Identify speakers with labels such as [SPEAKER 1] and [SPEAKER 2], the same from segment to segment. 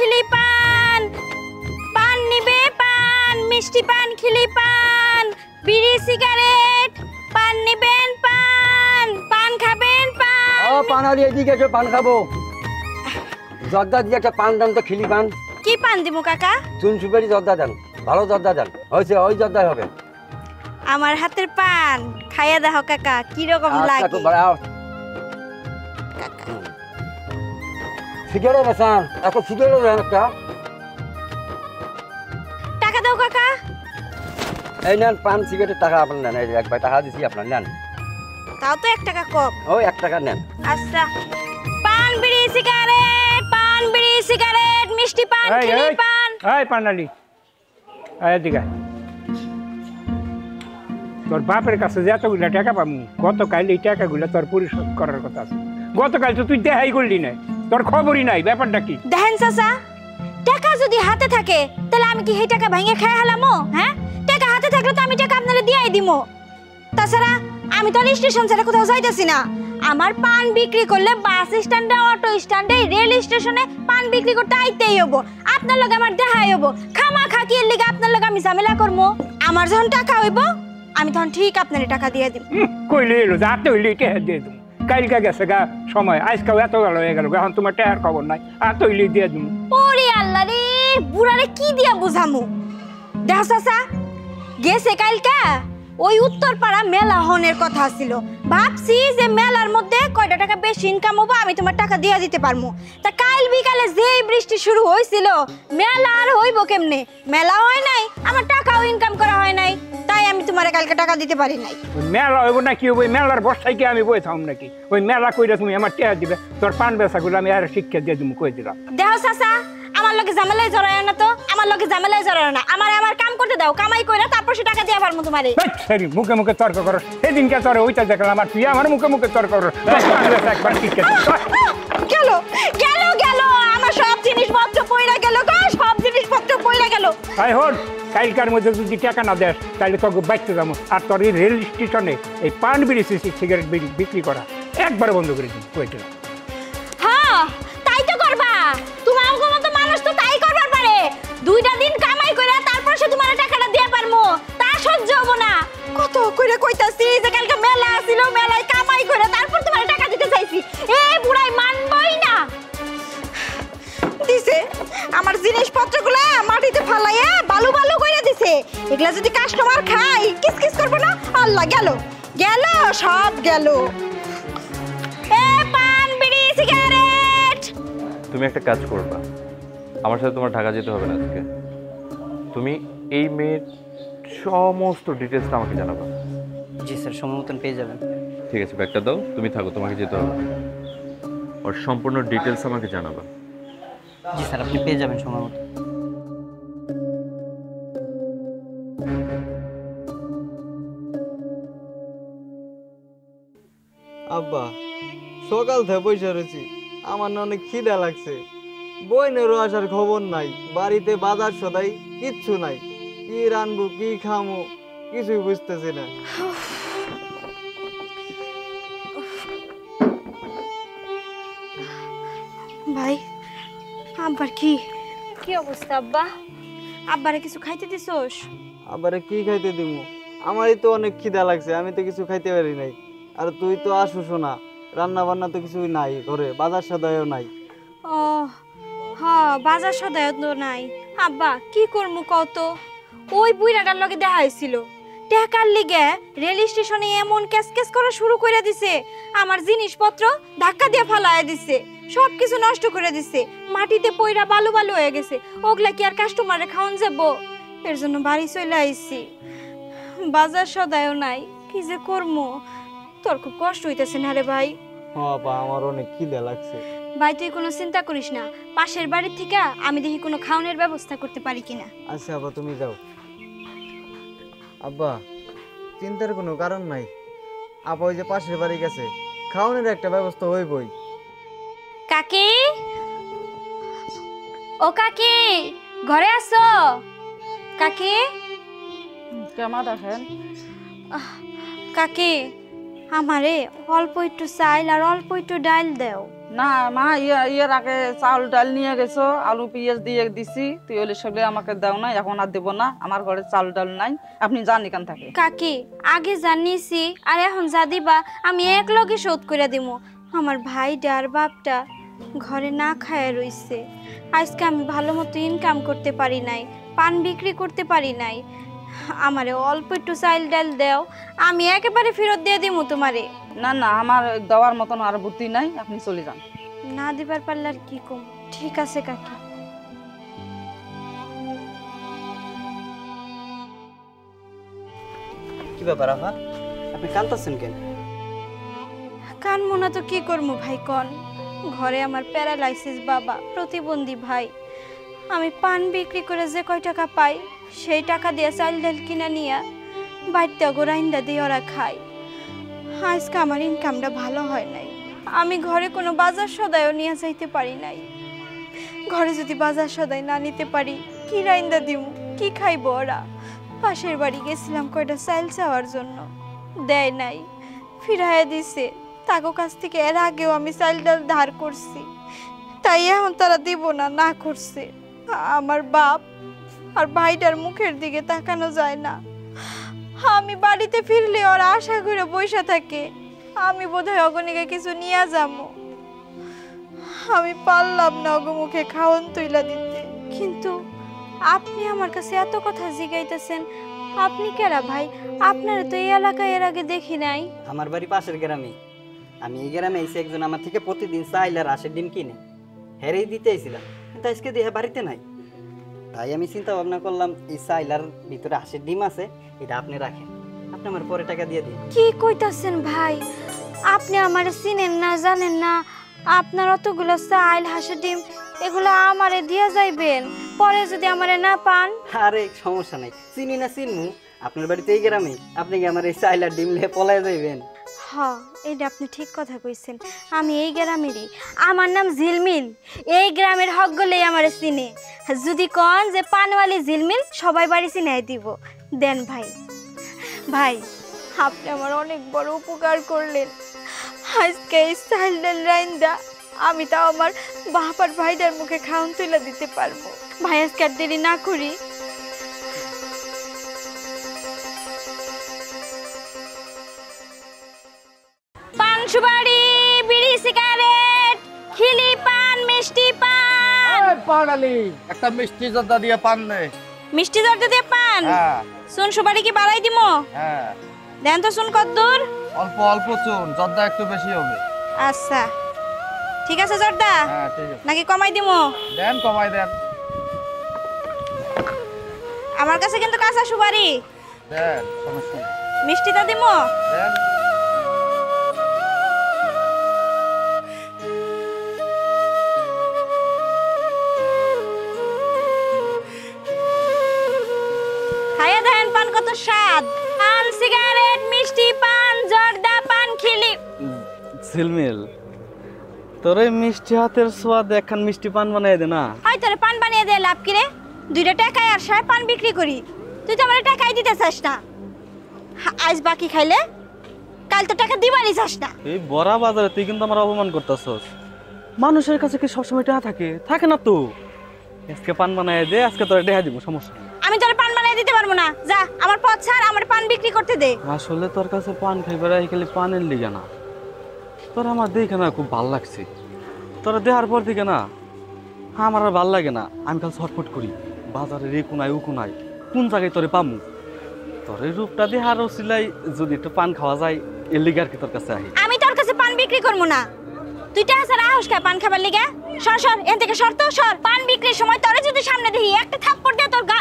[SPEAKER 1] খিলি পান, পান নিবে পান, মিষ্টি পান খিলি পান, বিড়ি সিগারেট, পান নিবেন পান, পান খাবেন পান।
[SPEAKER 2] ও পানালি এদিকে এসো, পান খাবো। জর্দা দিয়ে একটা পান দেন তো, খিলি পান।
[SPEAKER 1] কি পান দিব কাকা?
[SPEAKER 2] চুন সুপারি জর্দা দেন, ভালো জর্দা দেন। হয়েছে, ওই জর্দাই হবে।
[SPEAKER 1] আমার হাতের পান খাইয়া দেখো কাকা কিরকম লাগে।
[SPEAKER 2] সিগারেট আছে, এত সিগারেট দেন একটা।
[SPEAKER 1] টাকা দাও কাকা।
[SPEAKER 2] এই নেন পান সিগারেটের টাকা আপনার নেন, এই একবার টাকা দিছি আপনার নেন।
[SPEAKER 1] তাও তো 1 টাকা কম।
[SPEAKER 2] ওই 1 টাকা নেন।
[SPEAKER 1] আচ্ছা, পান বিড়ি সিগারেট, পান বিড়ি সিগারেট, মিষ্টি পান খিলি পান।
[SPEAKER 3] এই পানালি, এদিকে তোর বাপের কাছে যতগুলো টাকা পাবো গতকাল এই টাকাগুলো তোর পরিশোধ করার কথা আছে। গতকাল তো তুই দেখাই করলি নাই, তোর খবরই নাই। ব্যাপারটা কি
[SPEAKER 1] দেখেন চাচা, টাকা যদি হাতে থাকে তাহলে আমি কি এই টাকা ভাঙে খাই হালামো? হ্যাঁ, টাকা হাতে থাকলে তো আমি টাকা আপনারে দিয়াই দিমো। তাছাড়া আমি তো স্টেশন ছেড়ে কোথাও যাইতেছি না। আমার পান বিক্রি করলে বাস স্ট্যান্ডে, অটো স্ট্যান্ডে, রেল স্টেশনে পান বিক্রি করতে আইতেই হবো। আপনার লগে আমার দেখাই হবো। খামা খাকি এর লিগে আপনার লগে আমি ঝামেলা করবো? আমার যখন টাকা হইব আমি তখন ঠিক আপনার টাকা দিয়ে দিব।
[SPEAKER 3] কইলে এলো যাতে হইলে টাকা দিয়ে দিব। কালকে গেছে গা সময়, আজকাল এত গেল হয়ে গেল, এখন তোমার টাকার খবর নাই। আর তো হইলে দিয়ে দিব।
[SPEAKER 1] ওরে আল্লাহ রে, বুড়ারে কি দিয়া বুঝামু? দেখ চাচা, গেছে কালকা ওই উত্তরপাড়া মেলা হনের কথা ছিল। ভাবছি যে মেলার মধ্যে কয়টা টাকা বেশি ইনকাম হবো, আমি তোমার টাকা দিয়ে দিতে পারবো। তা কাল বিকালে যেই বৃষ্টি শুরু হয়েছিল, মেলা আর হইব কেমনে? মেলা হয় নাই, আমার টাকাও ইনকাম করা হয় নাই, তাই আমি তোমার কালকে টাকা দিতে পারি নাই।
[SPEAKER 3] ওই মেলা হইব না কি হইব? মেলার বর্ষায় কি আমি বই থাম নাকি? ওই মেলা কইরা তুমি আমার টাকা দিবে, তোর পান বেচাগুলো আমি আর শিক্ষা দিয়ে দিব, কই দিলাম।
[SPEAKER 1] দেহ চাচা, আমার লগে ঝামেলায় জড়ায় না তো, আমার লগে ঝামেলায় জড়ায় না। আমার কাম করতে দাও, কামাই কইরা তারপর সে টাকা দিয়ে পারবো তোমারে।
[SPEAKER 3] সরি, মুখে মুখে তর্ক করো। সেদিনকে তোর ওইটা দেখলাম, আর তুই আমার মুখে মুখে তর্ক করো। একবার শিক্ষা
[SPEAKER 1] গেল গেল গেল, আমার সব জিনিসপত্র পয়রা গেল গো, সব জিনিসপত্র পয়রা গেল।
[SPEAKER 3] তাই হন, কালকার মধ্যে যদি টাকা না দেস তাহলে তোকে বাইতে যাবো। আর তোর এই রেল স্টেশনে এই পান বিড়ি সিগারেট বিক্রি করা একবারে বন্ধ করে দিই, কই দিলাম।
[SPEAKER 1] হ্যাঁ, তাই তো করবা। তোমার মতো মানুষ তো তাই করবার পারে। 2টা দিন কামাই কইরা তারপর সে তোমার টাকাটা দিয়ে পারমু, তা সহ্য হবো না। কত কইরা কইতাছি যে কালকে মেলা ছিল, মেলায় কামাই কইরা তারপর তোমার টাকা দিতে চাইছি, এই বুড়াই মানবই না। দিছে আমার জিনিসপত্রগুলো মাটিতে ফালাইয়া বালু বালু কইরা দিছে। এগুলা যদি কাস্টমার খাই কিসকিস করবে না? আল্লাহ, গেল গেল, সব গেল। এ পান বিড়ি সিগারেট।
[SPEAKER 4] তুমি একটা কাজ করবা, আমার সাথে তোমার ঢাকা যেতে হবে না আজকে। তুমি এই মেয়ের সমস্ত ডিটেলসটা আমাকে জানাবা।
[SPEAKER 5] জি স্যার, সময় মতন পেয়ে যাবেন।
[SPEAKER 4] ঠিক আছে, ব্যাগটা দাও, তুমি থাকো, তোমাকে যেতে হবে। ওর সম্পূর্ণ ডিটেলস আমাকে জানাবা।
[SPEAKER 5] জি স্যার, আপনি পেয়ে যাবেন সময় মতো।
[SPEAKER 6] আব্বা, সকাল থেকে বসে রয়েছি, আমার না অনেক খিদা লাগছে। বইনেরও আসার খবর নাই, বাড়িতে বাজার সদাই কিচ্ছু নাই। কি রানবো কি খামো কিছুই বুঝতেছি না।
[SPEAKER 1] ভাই, আব্বার কি কি অবস্থা? আব্বা, আব্বারে কিছু খাইতে দিছোস?
[SPEAKER 6] আব্বারে কি খাইতে দিব? আমারই তো অনেক খিদা লাগছে, আমি তো কিছু খাইতে পারি নাই। আর তুই তো আসুস না, রান্না বান্না তো কিছুই নাই ঘরে, বাজার সদাইও নাই।
[SPEAKER 1] ও হ্যাঁ, বাজার সদাইও তো নাই। আব্বা কি করমু কত? ওই বুইড়াটার লগে দেখা হইছিল, টাকার লিগে রেল স্টেশনে এমন ক্যাস করা শুরু করে দিছে, আমার জিনিসপত্র ধাক্কা দিয়ে ফালায় দিছে, সবকিছু নষ্ট করে দিছে, মাটিতে পইরা বালু বালু হয়ে গেছে। ওগুলা কি আর কাস্টমারে খাওয়ান যাবো? এর জন্য বাড়ি চলে আইছি। বাজার সদাইও নাই, কি যে করমু? তোর খুব কষ্ট হইতেছে না রে ভাই?
[SPEAKER 6] হ্যাঁ আপা, আমার অনেক খিদা লাগছে।
[SPEAKER 1] ভাই তুই কোনো চিন্তা করিস না, পাশের বাড়ির থেকে আমি দেখি কোনো খাওয়ানোর ব্যবস্থা করতে পারি কিনা।
[SPEAKER 6] আচ্ছা আব্বা, তুমি যাও। আব্বা, চিন্তার কোনো কারণ নাই। আপা ওই যে পাশের বাড়ি গেছে, খাওয়ানোর একটা ব্যবস্থা হইবই।
[SPEAKER 1] কাকি, ও কাকি, ঘরে আসো? কাকি,
[SPEAKER 7] কেমন দেখেন?
[SPEAKER 1] কাকি, আমারে অল্প একটু চাইল আর অল্প একটু ডাল দাও।
[SPEAKER 7] না মা ইয়ের আগে চাউল ডাল নিয়ে গেছো, আলু পেঁয়াজ দিয়ে দিছি, তুই ওলে সেগুলো আমাকে দাও না, এখন আর দেবো না, আমার ঘরে চাউল ডাল নাই, আপনি যান এখান থেকে।
[SPEAKER 1] কাকি আগে জানিয়েছি আর এখন যা দিবা আমি এক লগে শোধ করে দিমু। আমার ভাইটা আর বাপটা ঘরে না খায় রইছে। আজকে আমি ভালো মতো ইনকাম করতে পারি নাই, পান বিক্রি করতে পারি নাই। আমারে অল্প একটু চাইল ডাল দেও, আমি একেবারে ফেরত দিয়ে দিমু তোমারে।
[SPEAKER 7] না না, আমার দেওয়ার মতন আর বুদ্ধি নাই, আপনি চলে যান।
[SPEAKER 1] না দিবার পারলে আর কি কম। ঠিক আছে কাকি।
[SPEAKER 5] কি ব্যাপার আপা, আপনি কাঁদতেছেন কেন?
[SPEAKER 1] কানমু না তো কি করবো ভাই কন। ঘরে আমার প্যারালাইসিস বাবা, প্রতিবন্ধী ভাই। আমি পান বিক্রি করে যে কয় টাকা পাই সেই টাকা দিয়ে চাল ডাল কিনা নিয়া বাড়িতে গোরাইন্দা দিয়ে ওরা খায়। আজকে আমার ইনকামটা ভালো হয় নাই, আমি ঘরে কোনো বাজার সদাইও নিয়ে যাইতে পারি নাই। ঘরে যদি বাজার সদাই না নিতে পারি কি রাইন্দা দিমু, কি খাইবো ওরা? পাশের বাড়ি গেছিলাম কয়টা চাল চাওয়ার জন্য, দেয় নাই, ফিরাইয়া দিছে। তাগো কাছ থেকে এর আগেও আমি চাল ডাল ধার করছি, তাই এখন তারা দিব না না করছে। আমার বাপ আর ভাইটার মুখের দিকে তাকানো যায় না। আমি বাড়িতে ফিরলে ওরা আশা করে বসে থাকে আমি বোধহয় অগণিকে কিছু নিয়ে যাবো। আমি পারলাম না অগ মুখে খাওয়ান তুইলা দিতে। কিন্তু আপনি আমার কাছে এত কথা জিগাইতেছেন, আপনি কেরা ভাই? আপনারা তো এই এলাকায় এর আগে দেখি নাই।
[SPEAKER 5] আমার বাড়ি পাশের গ্রামে। আমি এই গ্রামে এসে একজন আমার থেকে প্রতিদিন চাইল আর হাঁসের ডিম কিনে হেরেই দিতে আইছিলাম, কিন্তু আজকে দিয়ে বাড়িতে নাই। তাই আমি চিন্তা ভাবনা করলাম এই চাইলার ভিতরে হাঁসের ডিম আছে, এটা আপনি রাখেন, আপনি আমার পরে টাকা দিয়ে দিন।
[SPEAKER 1] কি কইতাছেন ভাই? আপনি আমার চিনেন না, জানেন না? আপনার অতগুলো চাইল হাঁসের ডিম এগুলো আমারে দিয়ে যাইবেন, পরে যদি আমারে না পান?
[SPEAKER 5] আরে সমস্যা নাই, চিনি না চিনমু, আপনার বাড়িতে এই গ্রামে, আপনি কি আমার এই চাইল আর ডিম নিয়ে পলায় যাইবেন?
[SPEAKER 1] হ্যাঁ, এটা আপনি ঠিক কথা কইছেন। আমি এই গ্রামেরই, আমার নাম ঝিলমিল। এই গ্রামের হকগুলোই আমার চিনে। যদি কন যে পানওয়ালি ঝিলমিল, সবাই বাড়ি চিনাই দিব। দেন ভাই। ভাই আপনি আমার অনেক বড় উপকার করলেন। আজকে এই চাল ডাল রাইন্দা আমি তাও আমার বাপ আর ভাইটার মুখে খাওন তুলে দিতে পারবো। ভাই আজকে আর দেরি না করি। পান সুপারি, বিড়ি, সিগারেট, খিলি পান, মিষ্টি পান।
[SPEAKER 6] পানালি একটা মিষ্টি জর্দা দিয়ে পান নে।
[SPEAKER 1] মিষ্টি জর্দা দিয়ে পান?
[SPEAKER 6] হ্যাঁ
[SPEAKER 1] সুন সুপারি কি বাড়াই দিমো?
[SPEAKER 6] হ্যাঁ,
[SPEAKER 1] দেন তো সুন কদ্দুর।
[SPEAKER 6] অল্প অল্প চুন, জর্দা একটু বেশি হবে।
[SPEAKER 1] আচ্ছা ঠিক আছে জর্দা,
[SPEAKER 6] হ্যাঁ ঠিক আছে,
[SPEAKER 1] নাকি কমাই দিমো?
[SPEAKER 6] দেন কমাই দেন।
[SPEAKER 1] আমার কাছে কিন্তু কাঁচা সুপারি।
[SPEAKER 6] দেন সমস্যা নেই,
[SPEAKER 1] মিষ্টিটা দিমো?
[SPEAKER 6] দেন।
[SPEAKER 1] খাইয়া দেন পান কত স্বাদ। পান, সিগারেট, মিষ্টি পান, জর্দা পান, খিলি।
[SPEAKER 6] ঝিলমিল, তোর এই মিষ্টি হাতের সোয়াদ একখান মিষ্টি পান বানাই দে না।
[SPEAKER 1] হয় তোরে পান বানিয়ে দিয়ে লাভ কি রে? 2টা টাকায় আর 6 পান বিক্রি করি, তুই তো আমার টাকাই দিতে চাস না। আজ বাকি খাইলে কাল তো টাকা দিবারই চাস না।
[SPEAKER 6] এই বড়া বাজারে তুই কিন্তু আমার অপমান করতেছস। মানুষের কাছে কি সবসময় টাকা থাকে? থাকে না তো। আজকে পান বানাই দে, আজকে তোর টাকা দিব, সমস্যা নেই।
[SPEAKER 1] আমি তোরে পান বানিয়ে দিতে পারবো না, যা আমার পথ ছাড়, আমার পান বিক্রি করতে দে।
[SPEAKER 6] আসলে তোর কাছে পান খাইবার খালি পানের লিগে না, তোর আমার দেখে না খুব ভাল লাগছে। তোরা দেখার পর থেকে না আমার আর ভাল লাগে না, আমি খালি ছটফট করি বাজারের এই কোনায় ও কোনায় কোন জায়গায় তোরে পামু। তোর এই রূপটা দেখার ওসিলাই যদি একটু পান খাওয়া যায় এর লিগে আর কি তোর কাছে আহি।
[SPEAKER 1] আমি তোর কাছে পান বিক্রি করবো না। তুই টাকা ছাড়া আহস খায় পান খাবার লিগে? সর সর এখান থেকে, সর তো সর। পান বিক্রির সময় তোরে যদি সামনে দেখি একটা থাপ্পড় দে তোর গা।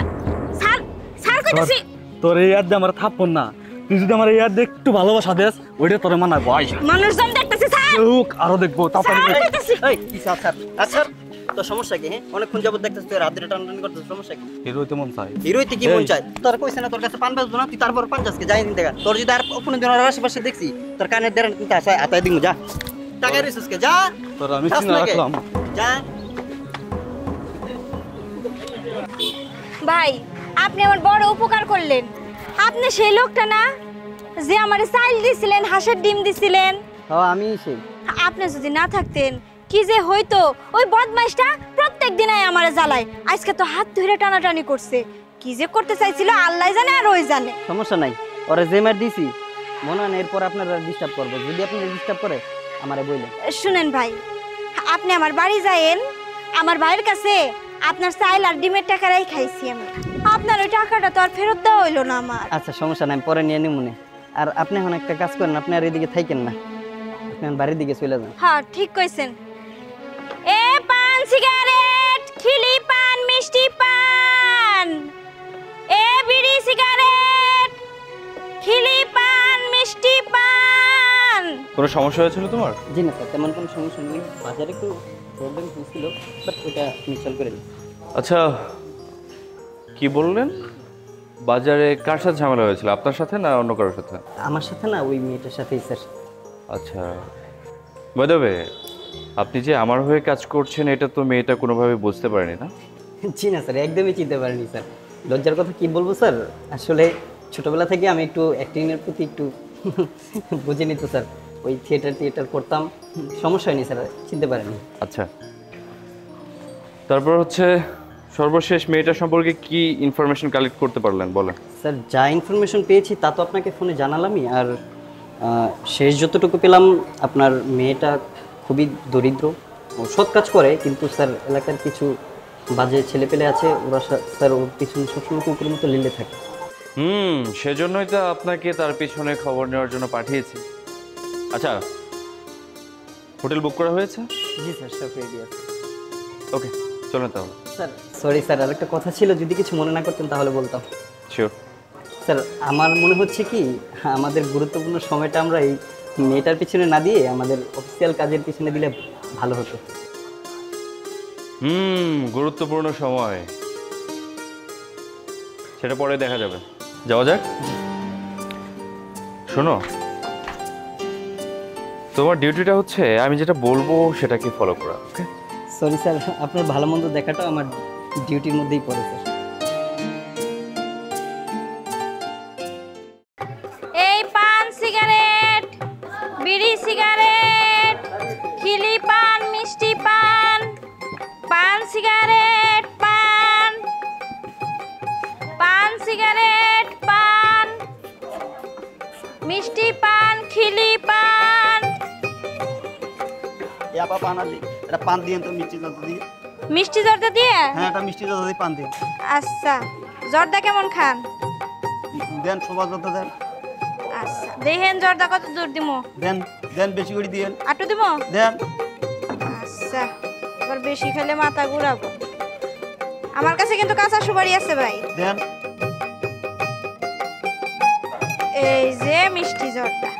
[SPEAKER 1] ছাড় ছাড় কইতাছি।
[SPEAKER 6] তোর এই ইয়াদ দিয়ে আমার থাপ্পড় না, তুই যদি আমার এই ইয়াদ দিয়ে একটু ভালোবাসা দেস ওইটা তোরে মানায় ভাই।
[SPEAKER 1] মানুষজন দেখতেছি, ছাড়।
[SPEAKER 6] আরো দেখবো তারপরে।
[SPEAKER 1] ছাড় কইতাছি।
[SPEAKER 5] এই কি স্যার আচ্ছা তোর সমস্যা কি? হ্যাঁ, অনেকক্ষণ যাবত দেখতেছিস তুই রাত ধরে টানাটানি করতেছিস, সমস্যা কি?
[SPEAKER 6] হিরোইতে মন চাই।
[SPEAKER 5] হিরোইতে কি মন চায়? তোর কইছে না তোর কাছে পান বেচবো না, তুই তারপর পান চাষকে যাই দিন দেখা। তোর যদি আর কোনো দিন আর আশেপাশে দেখছি তোর কানের দেড় কিন্তু আসে আতায় দিমু, যা টাকা রিসুসকে যা।
[SPEAKER 6] তোর আমি চিনা রাখলাম,
[SPEAKER 5] যা।
[SPEAKER 1] ভাই আপনি আমার বড় উপকার করলেন। আপনি সেই লোকটা না যে আমারে চাইল দিছিলেন, হাঁসের ডিম দিছিলেন?
[SPEAKER 5] হ্যাঁ আমি সেই।
[SPEAKER 1] আপনি যদি না থাকতেন কি যে হইতো, ওই বদমাইশটা প্রত্যেক দিনই আমারে জ্বালায়। আজকে তো হাত ধরে টানাটানি করছে, কি যে করতে চাইছিল আল্লাহ জানে আর ওই জানে।
[SPEAKER 5] সমস্যা নাই, ওরে যে মার দিছি মনে হয় না এরপর আপনারা ডিস্টার্ব করবো। যদি আপনি ডিস্টার্ব করে আমারে বললেন।
[SPEAKER 1] শুনেন ভাই, আপনি আমার বাড়ি যায়েন, আমার ভাইয়ের কাছে আপনার চাইল আর ডিমের টাকারাই খাইছি আমি। আপনার ওই টাকাটা তো আর ফেরত দেওয়া হইলো না আমার।
[SPEAKER 5] আচ্ছা সমস্যা নাই, পরে নিয়ে নিই মনে। আর আপনি এখন একটা কাজ করেন, আপনি আর এদিকে থাকেন না, আপনি বাড়ির দিকে চলে যান।
[SPEAKER 1] হ্যাঁ ঠিক কইছেন। এ পান সিগারেট, খিলি পান, মিষ্টি পান, এ বিড়ি সিগারেট, খিলি পান, মিষ্টি পান।
[SPEAKER 4] কোনো সমস্যা হয়েছিল তোমার?
[SPEAKER 5] জি না স্যার, তেমন কোনো সমস্যা নেই, বাজারে একটু প্রবলেম হয়েছিল, বাট ওটা আমি সলভ করে দিই।
[SPEAKER 4] আচ্ছা, কি বললেন? বাজারে কার সাথে ঝামেলা হয়েছিল, আপনার সাথে না অন্য কারোর সাথে?
[SPEAKER 5] আমার সাথে না, ওই মেয়েটার সাথেই স্যার।
[SPEAKER 4] আচ্ছা, বাই দ্য ওয়ে, আপনি যে আমার হয়ে কাজ করছেন এটা তো মেয়েটা কোনোভাবে বুঝতে পারেনি, না?
[SPEAKER 5] জি না স্যার, একদমই চিনতে পারিনি স্যার। লজ্জার কথা কি বলবো স্যার, আসলে ছোটবেলা থেকে আমি একটু অ্যাক্টিংয়ের প্রতি একটু বুঝে নিত স্যার, ওই থিয়েটার করতাম, সমস্যা হয়নি স্যার, চিনতে পারিনি।
[SPEAKER 4] আচ্ছা, তারপর হচ্ছে সর্বশেষ মেয়েটা সম্পর্কে কি ইনফরমেশন কালেক্ট করতে পারলেন বলেন?
[SPEAKER 5] স্যার যা ইনফরমেশন পেয়েছি তা তো আপনাকে ফোনে জানালামই, আর শেষ যতটুকু পেলাম আপনার মেয়েটা খুবই দরিদ্র ও সৎ কাজ করে, কিন্তু স্যার এলাকার কিছু বাজে ছেলেপেলে আছে, ওরা স্যার ওর পিছনে সবসময় কুকুরের মতো লেলে থাকে।
[SPEAKER 4] সেজন্যই তো আপনাকে তার পিছনে খবর নেওয়ার জন্য পাঠিয়েছি। আচ্ছা, হোটেল বুক করা হয়েছে?
[SPEAKER 5] জি স্যার, সব রেডি আছে।
[SPEAKER 4] ওকে, চলেন তাহলে।
[SPEAKER 5] স্যার সরি স্যার, আর একটা কথা ছিল, যদি কিছু মনে না করতেন তাহলে বলতাম।
[SPEAKER 4] শিওর।
[SPEAKER 5] স্যার আমার মনে হচ্ছে কি, আমাদের গুরুত্বপূর্ণ সময়টা আমরা এই মেয়েটার পিছনে না দিয়ে আমাদের অফিসিয়াল কাজের পিছনে দিলে ভালো হতো।
[SPEAKER 4] গুরুত্বপূর্ণ সময়, সেটা পরে দেখা যাবে। যাওয়া যাক। শোনো, তোমার ডিউটিটা হচ্ছে আমি যেটা বলবো সেটাকে ফলো করা। ওকে?
[SPEAKER 5] সরি স্যার, আপনার ভালো মন্দ দেখাটা আমার ডিউটির মধ্যেই পড়ে স্যার।
[SPEAKER 1] এই পান সিগারেট, বিড়ি সিগারেট, খিলি পান, মিষ্টি পান, পান সিগারেট, পান, পান সিগারেট, পান, মিষ্টি পান, খিলি পান।
[SPEAKER 6] ইয়াবা পান আলি, এটা পান দিয়েন তো মিষ্টি জর্দা দিয়ে।
[SPEAKER 1] মিষ্টি জর্দা দিয়ে?
[SPEAKER 6] হ্যাঁ, এটা মিষ্টি জর্দা দিয়ে পান দিন।
[SPEAKER 1] আচ্ছা, জর্দা কেমন খান?
[SPEAKER 6] দেন, সবার জর্দা দেন।
[SPEAKER 1] আচ্ছা, দেখেন জর্দা কত দূর দিমু?
[SPEAKER 6] দেন দেন, বেশি করে দিয়েন।
[SPEAKER 1] আটু দিমু?
[SPEAKER 6] দেন।
[SPEAKER 1] আচ্ছা, আবার বেশি খেলে মাথা ঘুরাবো। আমার কাছে কিন্তু কাঁচা সুপারি আছে ভাই।
[SPEAKER 6] দেন।
[SPEAKER 1] এই যে মিষ্টি জর্দা।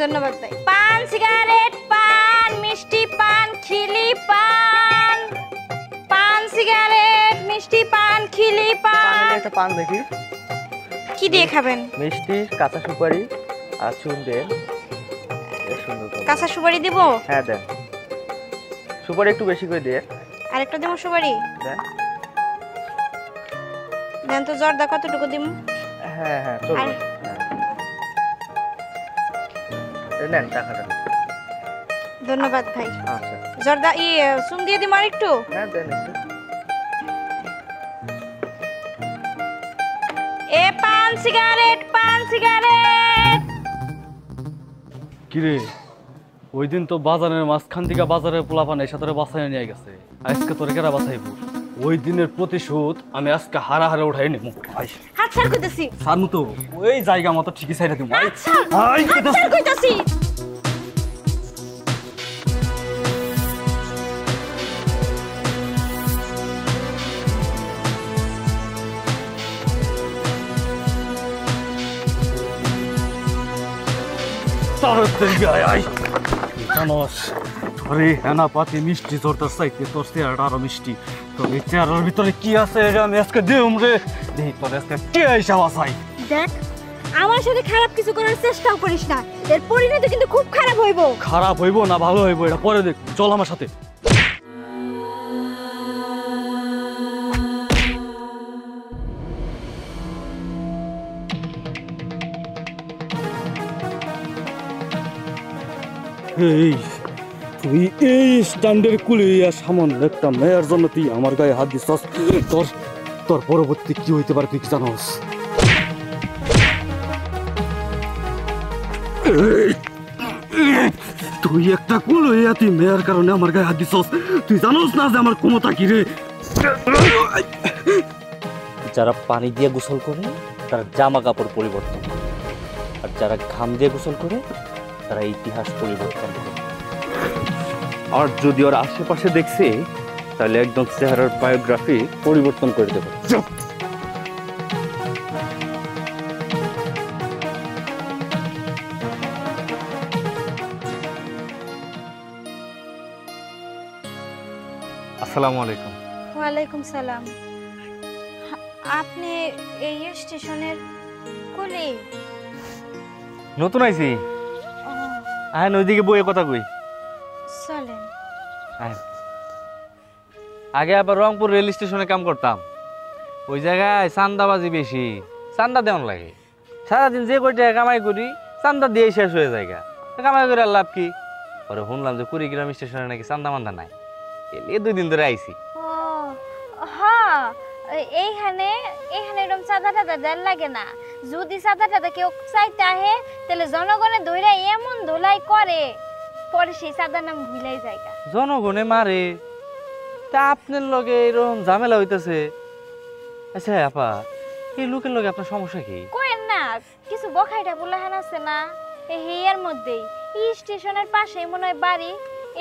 [SPEAKER 1] ধন্যবাদ ভাই। পান সিগারেট, পান, মিষ্টি পান, খিলি পান, পান সিগারেট, মিষ্টি পান, খিলি পান।
[SPEAKER 8] একটা পান দেখি।
[SPEAKER 1] কি দিয়ে খাবেন?
[SPEAKER 8] মিষ্টি, কাঁচা সুপারি আর চুন দেন। বেশ সুন্দর তো।
[SPEAKER 1] কাঁচা সুপারি দিব?
[SPEAKER 8] হ্যাঁ দেন। সুপারি একটু বেশি করে দিয়ে।
[SPEAKER 1] আরেকটা দিব সুপারি?
[SPEAKER 8] দেন।
[SPEAKER 1] দেন তো জর্দা কতটুকু দিব?
[SPEAKER 8] হ্যাঁ হ্যাঁ চলবে। নেন টাকাটা।
[SPEAKER 1] ধন্যবাদ ভাই।
[SPEAKER 8] আচ্ছা।
[SPEAKER 1] জর্দা চুন দিয়ে দিব আরেকটু?
[SPEAKER 8] হ্যাঁ দেন একটু।
[SPEAKER 1] এ পান সিগারেট, পান সিগারেট।
[SPEAKER 9] কিরে, ওই দিন তো বাজারের মাঝখান থেকে বাজারের পোলাপান এসে তোরে বাসায় নিয়ে গেছে, আজকে তোরে কেরা বাসাইব? ওই দিনের প্রতিশোধ আমি আজকে হারা হারা উঠাই নেব।
[SPEAKER 1] হাত ছাড় কইতাছি।
[SPEAKER 9] সারমু তো ওই জায়গা মতো ঠিকই ছাইরা দিমু।
[SPEAKER 1] আচ্ছা, হাত ছাড় কইতাছি।
[SPEAKER 9] মিষ্টি জোরদার চাইতে তোর চেহারাটা আরো মিষ্টি। তোর এই চেহারার ভিতরে কি আছে আমি আজকে দেউম রে। দেখি তোর আজকে কে আইসা বাসাই।
[SPEAKER 1] দেখ, আমার সাথে খারাপ কিছু করার চেষ্টাও করিস না, এর পরিণতি কিন্তু খুব খারাপ হইব।
[SPEAKER 9] খারাপ হইব না ভালো হইব এটা পরে দেখ, চল আমার সাথে। এই তুই এই স্ট্যান্ডের কুলিয়া সামান্য একটা মেয়ের জন্য তুই আমার গায়ে হাত দিছস। তোর তোর পরবর্তী কি হইতে পারে তুই কি জানোস? তুই একটা কুলিয়া, তুই মেয়ের কারণে আমার গায়ে হাত দিছস। তুই জানোস না যে আমার ক্ষমতা কি রে?
[SPEAKER 8] যারা পানি দিয়ে গোসল করে তারা জামা কাপড় পরিবর্তন করে, আর যারা ঘাম দিয়ে গোসল করে তারা ইতিহাস পরিবর্তন করে।
[SPEAKER 9] আর যদি ওর আশেপাশে দেখছি তাহলে একদম চেহারার বায়োগ্রাফি পরিবর্তন করে দেবো।
[SPEAKER 4] আসসালামু আলাইকুম।
[SPEAKER 1] ওয়ালাইকুম সালাম। আপনি এই স্টেশনের কুলি?
[SPEAKER 4] নতুন আইছি, আয় নদীকে বইয়ে কথা কই।
[SPEAKER 1] চলেন।
[SPEAKER 4] আগে আবার রংপুর রেল স্টেশনে কাম করতাম। ওই জায়গায় চান্দাবাজি বেশি, চান্দা দেওয়ান লাগে। সারাদিন যে কই টাকা কামাই করি চান্দা দিয়ে শেষ হয়ে যায়। কামাই করে আর লাভ কি? পরে শুনলাম যে কুড়িগ্রাম স্টেশনে নাকি চান্দা মান্দা নাই। এই 2 দিন ধরে আইছি।
[SPEAKER 1] ও হ্যাঁ, এইখানে এরকম চাঁদা টাদা দেন লাগে না। যদি চাঁদা টাদা কেউ চাইতে আহে তাহলে জনগণে ধইরা এমন ধোলাই করে, পরে সেই চাঁদার নাম ভুলাই জায়গা।
[SPEAKER 4] জনগণে মারে, তা আপনার লগে এরকম ঝামেলা হইতেছে। আচ্ছা আপা, এই লোকের লগে আপনার সমস্যা কি?
[SPEAKER 1] কোয়েন না, কিছু বখাইটা বলাহান আছে না এই হেয়ার মধ্যেই। স্টেশনের পাশেই মনে হয় বাড়ি,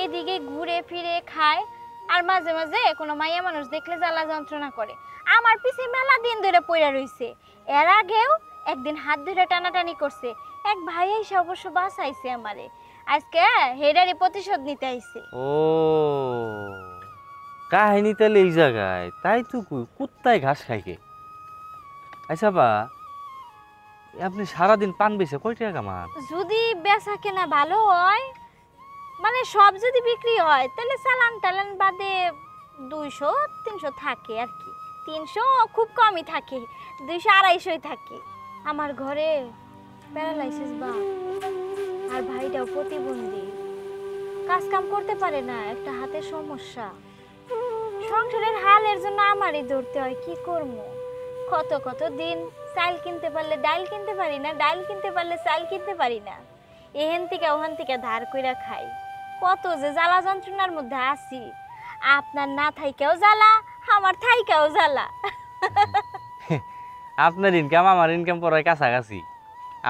[SPEAKER 1] এদিকে ঘুরে ফিরে খায়, আর মাঝে মাঝে কোনো মাইয়া মানুষ দেখলে জ্বালা যন্ত্রণা করে। আমার পিছে মেলা দিন ধরে পইরা রইছে। এর আগেও একদিন হাত ধরে টানাটানি করছে। এক ভাই এসে অবশ্য বাঁচাইছে আমারে। আজকে হেডারি প্রতিশোধ নিতে আইছে।
[SPEAKER 4] ও কাহিনী তাহলে এই জায়গায়, তাই তো কুত্তায় ঘাস খাইকে। আচ্ছা বা, আপনি সারাদিন পান বেচে কয় টাকা কামান?
[SPEAKER 1] যদি বেচা কেনা ভালো হয়, মানে সব যদি বিক্রি হয়, তাহলে চালান টালান বাদে 200-300 থাকে আর কি। 300 খুব কমই থাকে, 200-250 থাকে। আমার ঘরে প্যারালাইসিস বা, আর ভাইটাও প্রতিবন্ধী, কাজ কাম করতে পারে না, একটা হাতের সমস্যা। সংসারের হালের জন্য আমারই ধরতে হয়, কি করবো? কত দিন চাল কিনতে পারলে ডাল কিনতে পারি না, ডাল কিনতে পারলে চাল কিনতে পারি না। এহেন থেকে ওখান থেকে ধার কইরা খাই। কত যে জ্বালা যন্ত্রণার মধ্যে আছি। আপনার না থাইকেও জ্বালা, আমার থাইকেও জ্বালা।
[SPEAKER 4] আপনার ইনকাম আমার ইনকাম পড়ায় কাছাকাছি,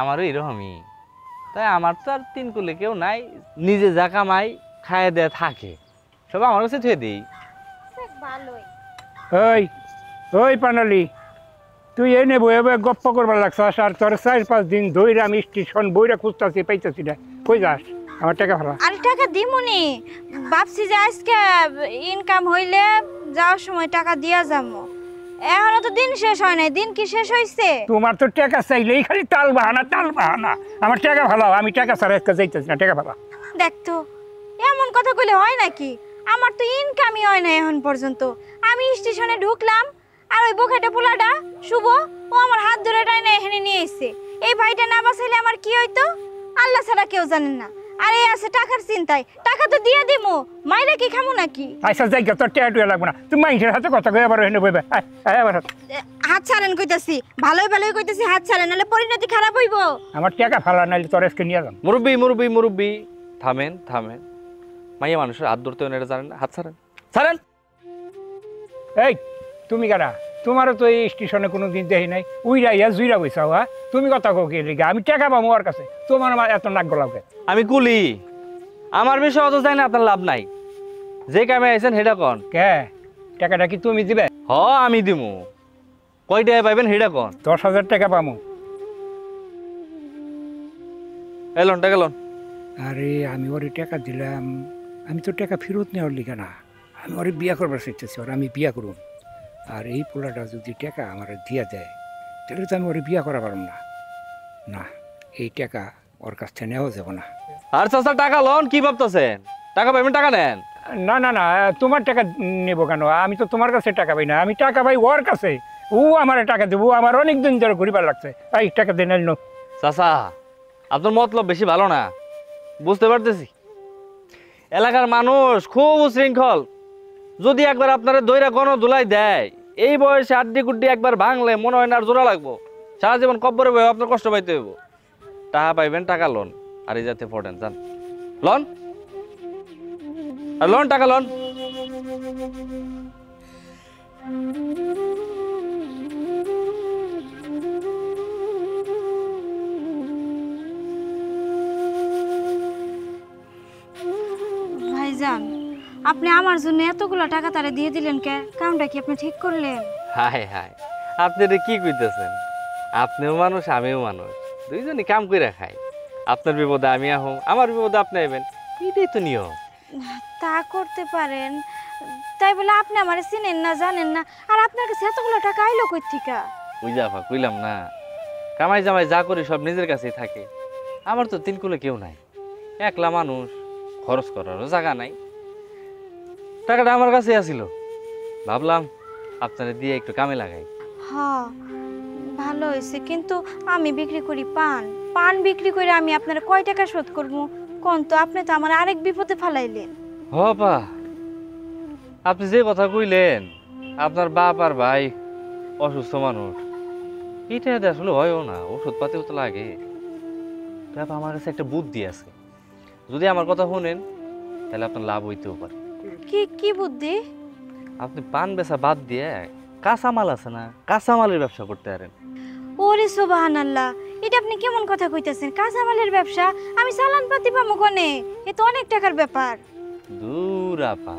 [SPEAKER 4] আমারও এরকমই। তাই আমার তো আর 3 কুলে কেউ নাই, নিজে যা কামাই খায় দেয় থাকে, সব আমার কাছে থুয়ে দিই।
[SPEAKER 1] ভালোই।
[SPEAKER 3] ওই ওই পানালি, তুই এনে বয়ে বয়ে গপ্প করবার লাগছাস, আর তোর 4-5 দিন ধরে আমি স্টেশন বইরা খুঁজতেছি, পাইতেছি না। কই যাস? আমার টাকা ভাড়া।
[SPEAKER 1] আরে টাকা দিমুনি, ভাবছি যে আজকে ইনকাম হইলে যাওয়ার সময় টাকা দিয়া যাবো। এখনো তো দিন শেষ হয় নাই। দিন কি শেষ হইছে?
[SPEAKER 3] তোমার তো টাকা চাইলেই খালি তাল বাহানা। আমার টাকা ভালো, আমি টাকা ছাড়া আজকে যাইতেছি না, টাকা ভালো।
[SPEAKER 1] দেখতো, এমন কথা কইলে হয় নাকি? আমার তো ইনকামই হয় না এখন পর্যন্ত। আমি স্টেশনে ঢুকলাম, আর ওই বোখাটা পোলাটা শুভ, ও আমার হাত ধরে টাইনা এখানে নিয়ে এসেছে। এই ভাইটা না বাঁচাইলে আমার কি হইতো আল্লাহ ছাড়া কেউ জানেন না। আর এই আছে টাকার চিন্তায়, টাকা তো দিয়ে দিমু, মাইরা কি খামু নাকি?
[SPEAKER 3] আচ্ছা যাই গে, তোর টাকা টুয়া লাগবে না। তুমি মানুষের হাতে কথা কয়ে আবার এনে বইবে। আবার
[SPEAKER 1] হাত ছাড়েন কইতাছি, ভালোই কইতাছি, হাত ছাড়েন, নাহলে পরিণতি খারাপ হইব।
[SPEAKER 3] আমার টাকা ফালা নাইলে তোর আজকে নিয়ে যান।
[SPEAKER 4] মুরব্বী, থামেন। মাইয়া মানুষের হাত ধরতে এটা জানেন না, হাত ছাড়েন।
[SPEAKER 3] এই তুমি কারা? তোমারও তো এই স্টেশনে কোনো দিন দেখি নাই, উইরা জুইরা বইসাও। হ্যাঁ, তুমি কথা কে লিগা? আমি টাকা পাবো ওর কাছে, তোমার আমার এত নাক গলাওকে।
[SPEAKER 4] আমি কুলি, আমার বিষয় অত চাই না, আপনার লাভ নাই। যে কামে আইছেন হেডা কন।
[SPEAKER 3] কে টাকাটা কি তুমি দিবে?
[SPEAKER 4] হ আমি দিমু। কয় টাকা পাইবেন হেডা কন।
[SPEAKER 3] 10,000 টাকা পাবো।
[SPEAKER 4] এলন টাকা লন।
[SPEAKER 3] আরে আমি ওরে টাকা দিলাম, আমি তো টাকা ফেরত নেওয়ার লিগা না, আমি ওরে বিয়া করবার চাইতেছি। ওর আমি বিয়া করুন, আর এই পোলাটা যদি টাকা আমার দিয়া দেয় তাহলে তো আমি ওরে বিয়া করা পারব না। না, এই টাকা ওর কাছ থেকে নেওয়া যাব না।
[SPEAKER 4] আর চাচা টাকা লন, কি ভাবতেছেন? টাকা পাইবেন, টাকা নেন।
[SPEAKER 3] না, তোমার টাকা নেবো কেন? আমি তো তোমার কাছে টাকা পাই না, আমি টাকা পাই ওর কাছে। ও আমার টাকা দেবো, আমার অনেক দিন ধরে ঘুরিবার লাগছে। এই টাকা দেন।
[SPEAKER 4] চাচা আপনার মতলব বেশি ভালো না, বুঝতে পারতেছি। এলাকার মানুষ খুব উশৃঙ্খল। যদি একবার আপনারা দইরা গণধুলাই দেয়, এই বয়সে আড্ডি গুড্ডি একবার ভাঙলে মনে হয় না আর জোড়া লাগবো। সারা জীবন কব্বরে বই আপনার কষ্ট পাইতে হইব। টাকা পাইবেন, টাকা লোন, আর এই যাতে পড়েন যান লোন, আর লোন টাকা লোন।
[SPEAKER 1] ভাইজান, আপনি আমার জন্য এতগুলো টাকা তারে দিয়ে দিলেন কে? কামটা কি আপনি ঠিক করলেন?
[SPEAKER 4] হায় হায়, আপনি এটা কি কইতেছেন? আপনিও মানুষ, আমিও মানুষ, দুইজনই কাম করে খাই। আপনার বিপদে আমি আহো, আমার বিপদে আপনি আইবেন, এটাই তো নিয়ম।
[SPEAKER 1] তা করতে পারেন, তাই বলে আপনি আমারে চিনেন না, জানেন না, আর আপনার কাছে এতগুলো টাকা আইলো কই থেকে?
[SPEAKER 4] ওই যাফা কইলাম না, কামাই জামাই যা করি সব নিজের কাছেই থাকে। আমার তো তিন কুলে কেউ নাই, একলা মানুষ, খরচ করারও জায়গা নাই। টাকাটা আমার কাছে আসিল, ভাবলাম আপনারা দিয়ে একটু কামে লাগাই।
[SPEAKER 1] হ্যাঁ ভালো হয়েছে, কিন্তু আমি বিক্রি করি পান। পান বিক্রি করে আমি আপনার কয় টাকা শোধ করবো কোন? তো আপনি তো আমার আরেক বিপদে ফালাইলেন।
[SPEAKER 4] হপা, আপনি যে কথা কইলেন, আপনার বাপ আর ভাই অসুস্থ মানুষ, এটা আসলে হয়ও না, ওষুধ পাতিও তো লাগে। তারপর আমার কাছে একটা বুদ্ধি আছে, যদি আমার কথা শুনেন তাহলে আপনার লাভ হইতেও পারে।
[SPEAKER 1] কি কি বুদ্ধি?
[SPEAKER 4] আপনি পান বেচা বাদ দিয়ে কাঁচামাল আছে না, কাঁচামালের ব্যবসা করতে পারেন।
[SPEAKER 1] ওরে সুবহানাল্লাহ, এটা আপনি কেমন কথা কইতাছেন? কাঁচামালের ব্যবসা? আমি চালান পাতি পাবো কোনে? এ তো অনেক টাকার ব্যাপার।
[SPEAKER 4] দূর আপা,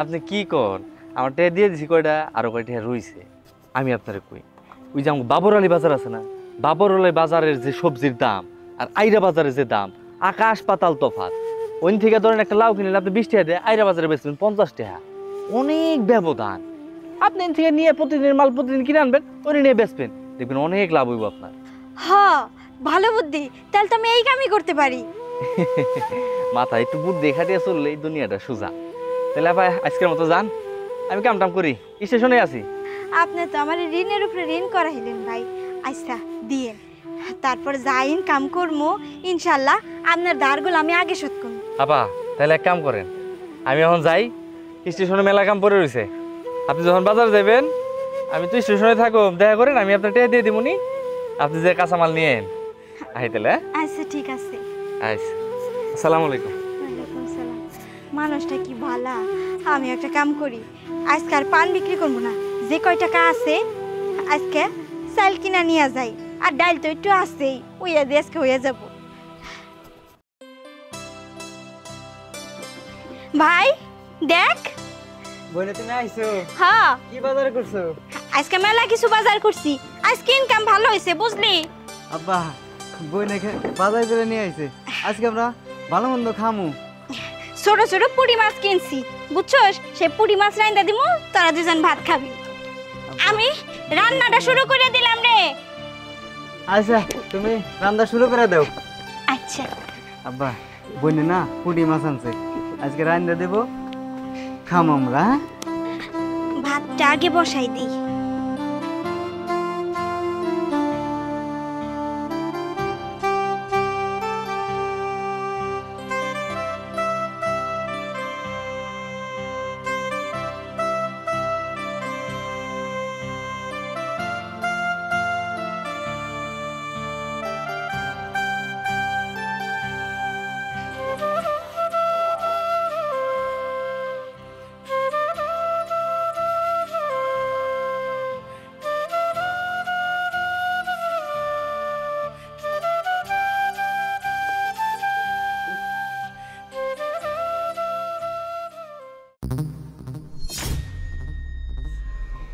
[SPEAKER 4] আপনি কি কর, আমার টাকা দিয়ে দিছি কয়টা, আরো কয়টা রইছে। আমি আপনারে কই, ওই যে আমার বাবর আলী বাজার আছে না, বাবর আলী বাজারের যে সবজির দাম আর আইরা বাজারের যে দাম, আকাশ পাতাল তফাৎ। ওই থেকে ধরেন একটা লাউ কিনলেন আপনি 20 টাকা দিয়ে, আইরা বাজারে বেচবেন 50 টাকা, অনেক ব্যবধান। আপনি এখান থেকে নিয়ে প্রতিদিনের মাল প্রতিদিন কিনে আনবেন, ওই নিয়ে বেচবেন, দেখবেন অনেক লাভ হইব আপনার।
[SPEAKER 1] হ্যাঁ ভালো বুদ্ধি, তাহলে তো আমি এই কামই করতে পারি।
[SPEAKER 4] মাথায় একটু বুদ্ধি খাটিয়ে চললে এই দুনিয়াটা সোজা। তাহলে ভাই আজকের মতো যান, আমি কাম টাম করি, স্টেশনে আছি।
[SPEAKER 1] আপনি তো আমার ঋণের উপরে ঋণ করাইলেন ভাই। আচ্ছা দিয়েন, তারপর যাইন কাম করবো, ইনশাল্লাহ আপনার ধারগুলো আমি আগে শোধ করবো।
[SPEAKER 4] আপা তাহলে এক কাম করেন, আমি এখন যাই, স্টেশনে মেলা কাম পড়ে রয়েছে। আপনি যখন বাজার যাবেন, আমি তো স্টেশনে থাকো, দেখা করেন, আমি আপনার টাকা দিয়ে দিবনি, আপনি যে কাঁচামাল নিয়েন। আই তাহলে
[SPEAKER 1] আচ্ছা ঠিক আছে।
[SPEAKER 4] আচ্ছা, আসসালামু আলাইকুম।
[SPEAKER 1] ওয়ালাইকুম সালাম। মানুষটা কি ভালা। আমি একটা কাম করি, আজকে আর পান বিক্রি করবো না, যে কয় টাকা আছে আজকে চাল কিনা নিয়ে যাই, আর ডাল তো একটু আছেই, ওইয়া দিয়ে আজকে হয়ে যাব। ভাই দেখ,
[SPEAKER 6] বইনে তুমি আইছো?
[SPEAKER 1] হ্যাঁ
[SPEAKER 6] কি বাজার করছো?
[SPEAKER 1] আজকে মেলা কিছু বাজার করছি, আজকে ইনকাম ভালো হয়েছে বুঝলি।
[SPEAKER 6] আব্বা বইনে বাজার করে নিয়ে আইছে, আজকে আমরা ভালো মন্দ খামু।
[SPEAKER 1] ছোট ছোট পুঁটি মাছ কিনছি, বুঝছস? সে পুঁটি মাছ রাইন্দা দিমু, তোরা দুজন ভাত খাবি। আমি রান্নাটা শুরু করে দিলাম রে।
[SPEAKER 6] আচ্ছা তুমি রান্না শুরু করে দাও।
[SPEAKER 1] আচ্ছা
[SPEAKER 6] আব্বা বইনে না পুঁটি মাছ আনছে, আজকে রান্না দেব, খাম আমরা।
[SPEAKER 1] ভাতটা আগে বসাই দিই।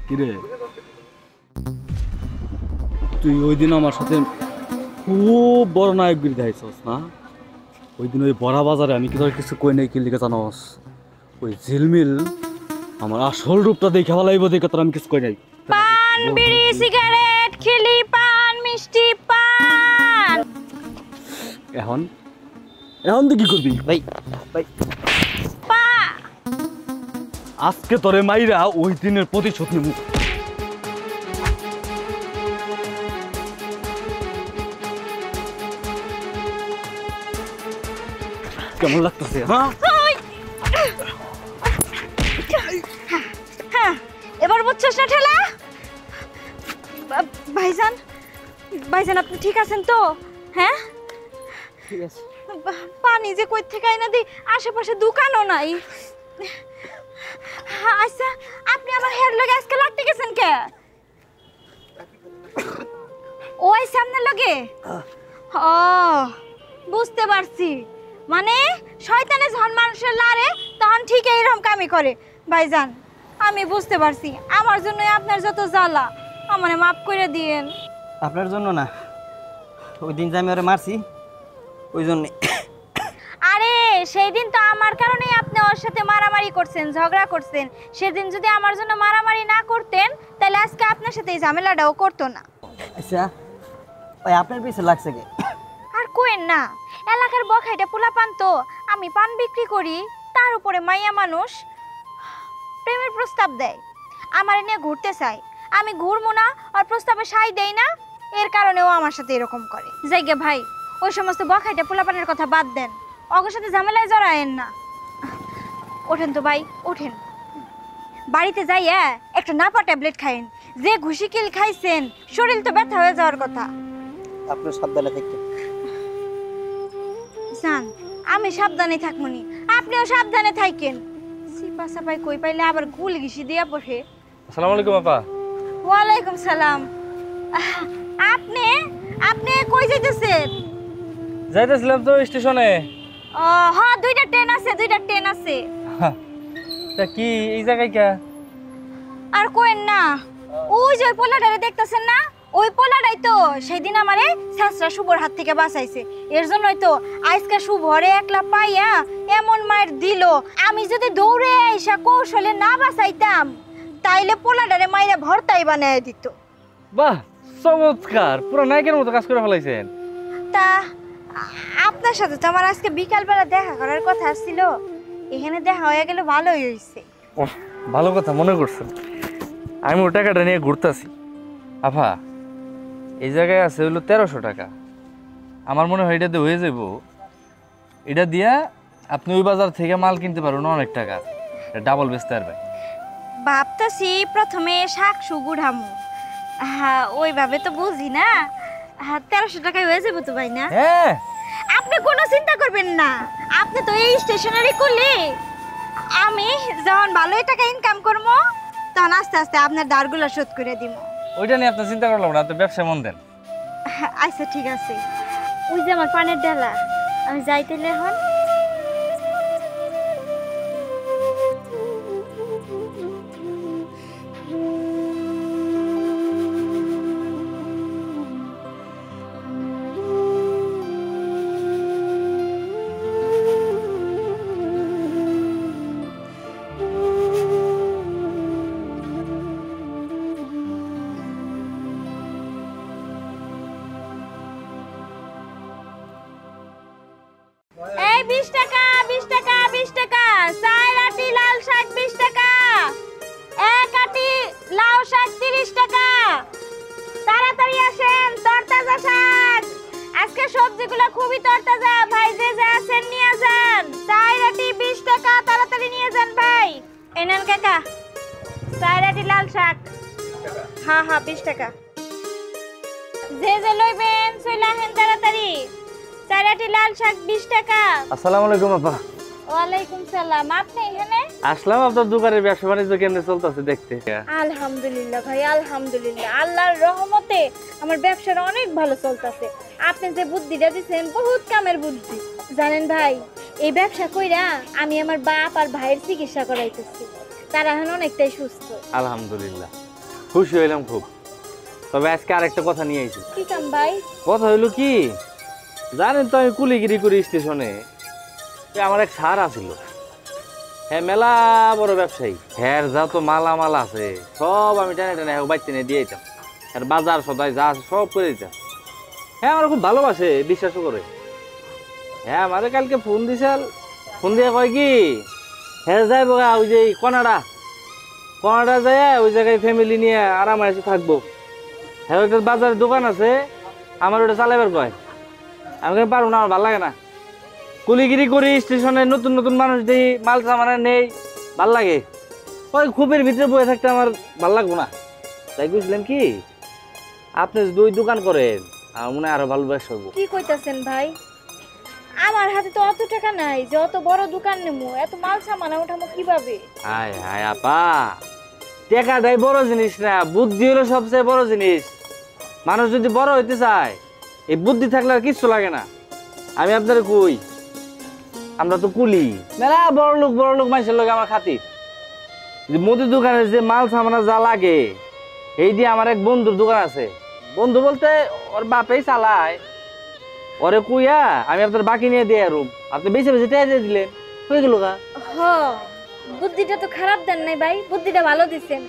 [SPEAKER 9] কিরে, তুই ওই দিন আমার সাথে খুব বড় নায়কগিরি দেখাইছস না? ওই দিন ওই বড়া বাজারে আমি কি তোর কিছু কই নাই, কি লিখে জানস? ওই ঝিলমিল আমার আসল রূপটা দেখে ভালাইব, দেখে তোর আমি কিছু কই নাই।
[SPEAKER 1] পান বিড়ি সিগারেট খেলি, পান মিষ্টি পান।
[SPEAKER 9] এখন এখন তুই কি করবি?
[SPEAKER 5] ভাই ভাই
[SPEAKER 1] পা
[SPEAKER 9] আজকে তোরে মাইরা ওই দিনের প্রতিশোধ নেব। কেমন লাগতেছে? হ্যাঁ
[SPEAKER 1] ওই হ্যাঁ, এবার বুঝছস না ঠেলা? ভাইজান, ভাইজান আপনি ঠিক আছেন তো? হ্যাঁ
[SPEAKER 5] ঠিক আছে।
[SPEAKER 1] পানি যে কই থেকে আইনা দি, আশেপাশে দোকানও নাই। আচ্ছা আপনি আমার হেয়ার লগে আজকে লাগতে গেছেন কে? ওই সামনের লগে? ও বুঝতে পারছি, মানে শয়তানে যখন মানুষের লারে তখন ঠিক এইরকম কামই করে। ভাইজান আমি বুঝতে পারছি, আমার জন্য আপনার যত জ্বালা, আমারে মাফ করে দিয়েন।
[SPEAKER 5] আপনার জন্য না, ওই দিন যে আমি ওরে মারছি ওই জন্যে।
[SPEAKER 1] আরে সেই দিন তো আমার কারণেই আপনি ওর সাথে মারামারি করছেন, ঝগড়া করছেন। সেদিন যদি আমার জন্য মারামারি না করতেন তাহলে আজকে আপনার সাথে এই ঝামেলাটাও করতো না।
[SPEAKER 5] আচ্ছা ওই আপনার পিছে লাগছে কে?
[SPEAKER 1] আর কোয়েন না, এলাকার বখাইটা পোলা পান তো, আমি পান বিক্রি করি, তার উপরে মাইয়া মানুষ প্রেমের প্রস্তাব দেয়, আমার নিয়ে ঘুরতে চাই। আমি ঘুরবো না আর প্রস্তাবে সাই দেই না, এর কারণেও আমার সাথে এরকম করে। জায়গা ভাই, ওই সমস্ত বখাইটা পোলা পানের কথা বাদ দেন, অগর সাথে ঝামেলায় জড়ায়েন না। ওঠেন তো ভাই, ওঠেন। বাড়িতে যাইয়া একটা নাপা ট্যাবলেট খাইন, যে ঘুষি কিল খাইছেন শরীর তো ব্যথা হয়ে যাওয়ার কথা।
[SPEAKER 5] আপনি সাবধানে থাকতে।
[SPEAKER 1] জান আমি সাবধানে থাকমনি, আপনিও সাবধানে থাকেন। সিপা সাপাই কই পাইলে আবার গুল ঘিসি দিয়া পড়ে।
[SPEAKER 4] আসসালামু আলাইকুম আপা।
[SPEAKER 1] ওয়ালাইকুম সালাম। আপনি আপনি কই যাইতেছেন?
[SPEAKER 4] যাইতেছিলাম তো স্টেশনে।
[SPEAKER 1] ও হ্যাঁ, দুইটা ট্রেন আছে, দুইটা ট্রেন আছে।
[SPEAKER 4] তা কি এই জায়গায় কে?
[SPEAKER 1] আর কোয়েন না, ওই যে ওই পোলাটারে দেখতেছেন না, ওই পোলাটাই তো সেদিন আমারে শাসরা শুভর হাত থেকে বাঁচাইছে। এর জন্যই তো আজকে শুভরে একলা পাইয়া এমন মার দিল। আমি যদি দৌড়ে আইসা কৌশলে না বাঁচাইতাম তাইলে পোলাটারে মাইরা ভর্তাই বানায় দিত।
[SPEAKER 4] বাহ চমৎকার, পুরো নায়কের মতো কাজ করে ফেলাইছেন।
[SPEAKER 1] তা আপনার সাথে তো আমার আজকে বিকালবেলা দেখা করার কথা ছিল, এখানে দেখা হয়ে গেলে ভালোই হয়েছে।
[SPEAKER 4] ভালো কথা মনে করছেন। আমি ও টাকাটা নিয়ে ঘুরতেছি। আফা এই জায়গায় আছে হইলো 1300 টাকা। আমার মনে হয় এটা দিয়ে হয়ে যাব। এটা দিয়া আপনি ওই বাজার থেকে মাল কিনতে পারবেন অনেক টাকা, ডাবল বেচতে পারবেন।
[SPEAKER 1] ভাবতেছি প্রথমে শাক সুগুড়ামু, হ্যাঁ ওইভাবে তো বুঝি না। হ্যাঁ 1300 টাকায় হয়ে যাবে তো ভাই না?
[SPEAKER 4] হ্যাঁ
[SPEAKER 1] আপনি কোনো চিন্তা করবেন না, আপনি তো এই স্টেশনারি করলে আমি যখন ভালোই টাকা ইনকাম করবো তখন আস্তে আস্তে আপনার দাঁড়গুলো শোধ করে দিব।
[SPEAKER 4] ওইটা নিয়ে আপনি চিন্তা করলাম না, আপনি ব্যবসায় মন দেন।
[SPEAKER 1] আচ্ছা ঠিক আছে, ওই যে আমার পানের ডালা, আমি যাইতেলে এখন। এই 20 টাকা 20 টাকা 20 টাকা, 4 আটি লাল শাক 20 টাকা, 1 আটি লাউ শাক 30 টাকা। তাড়াতাড়ি আসেন, তরতাজা শাক, আজকে সবজিগুলো খুবই তরতাজা। ভাই যে যে আছেন নিয়ে যান। 4 আটি 20 টাকা, তাড়াতাড়ি নিয়ে যান ভাই। এই নেন কাকা 4 আটি লাল শাক। হ্যাঁ হ্যাঁ 20 টাকা। যে যে লইবেন চলে আসেন তাড়াতাড়ি। 4 আটি লাল শাক 20 টাকা।
[SPEAKER 4] আসসালামু আলাইকুম আপা।
[SPEAKER 1] ওয়ালাইকুম সালাম। আপনি এখানে?
[SPEAKER 4] আসলাম আপনার দোকানের ব্যবসা বাণিজ্য কেমনে চলতেছে দেখতে।
[SPEAKER 1] আলহামদুলিল্লাহ ভাই, আলহামদুলিল্লাহ, আল্লাহর রহমতে আমার ব্যবসাটা অনেক ভালো চলতেছে। আপনি যে বুদ্ধিটা দিচ্ছেন বহুত কামের বুদ্ধি। জানেন ভাই, এই ব্যবসা কইরা আমি আমার বাপ আর ভাইয়ের চিকিৎসা করাইতেছি, তারা এখন অনেকটাই সুস্থ।
[SPEAKER 4] আলহামদুলিল্লাহ, খুশি হইলাম খুব। তবে আজকে আরেকটা কথা নিয়ে আইছি।
[SPEAKER 1] কি কাম ভাই?
[SPEAKER 4] কথা হইলো কি জানেন তো, আমি কুলিগিরি করি স্টেশনে। আমার এক স্যার আছিল, হ্যাঁ মেলা বড় ব্যবসায়ী। হ্যাঁ যত মালামাল আছে সব আমি টেনে টেনে বাইতে নিয়ে দিয়ে দিতাম। আর বাজার সদাই যা আছে সব করে দিতাম। হ্যাঁ আমার খুব ভালোবাসে, বিশ্বাসও করে। হ্যাঁ আমাদের কালকে ফোন দিছাল, ফোন দিয়ে কয় কি হ্যাঁ যাই বগা ওই যে কনাডা যায় ওই জায়গায় ফ্যামিলি নিয়ে আরামে এসে থাকবো। হ্যাঁ একটা বাজারের দোকান আছে, আমার ওটা চালাইবার কয়। আমি পারবো না, আমার ভালো লাগে না। কুলিগিরি করি স্টেশনে, নতুন নতুন মানুষ দেখি, মাল সামানা নেই, ভাল লাগে। ওই খুবের ভিতরে বসে থাকতে আমার ভাল লাগবো না। তাই বুঝলেন কি, আপনি যদি ওই দোকান করেন আমার মনে হয় আরো ভালো ব্যবসা হবো।
[SPEAKER 1] কি কইতাছেন ভাই? আমার হাতে তো অত টাকা নাই যে অত বড় দোকান নেবো, এত মাল সামান উঠাবো কিভাবে?
[SPEAKER 4] হায় হায় আপা, টাকাটাই বড় জিনিস না, বুদ্ধি হলো সবচেয়ে বড় জিনিস। মানুষ যদি বড় হইতে চায়, এই বুদ্ধি থাকলে আর কিচ্ছু লাগে না। আমি আপনার কই, আমরা তো কুলি, মেলা বড় লোক মানুষের লোক আমার খাতির। যে মুদির দোকানে যে মাল সামানা যা লাগে, এই দিয়ে আমার এক বন্ধুর দোকান আছে। বন্ধু বলতে ওর বাপেই চালায়, ওরে কুইয়া আমি আপনার বাকি নিয়ে দিয়ে রুম, আপনি বেশি বেশি টাকা দিয়ে দিলেন, হয়ে গেল গা।
[SPEAKER 1] হ, বুদ্ধিটা তো খারাপ দেন নাই ভাই, বুদ্ধিটা ভালো দিচ্ছেন।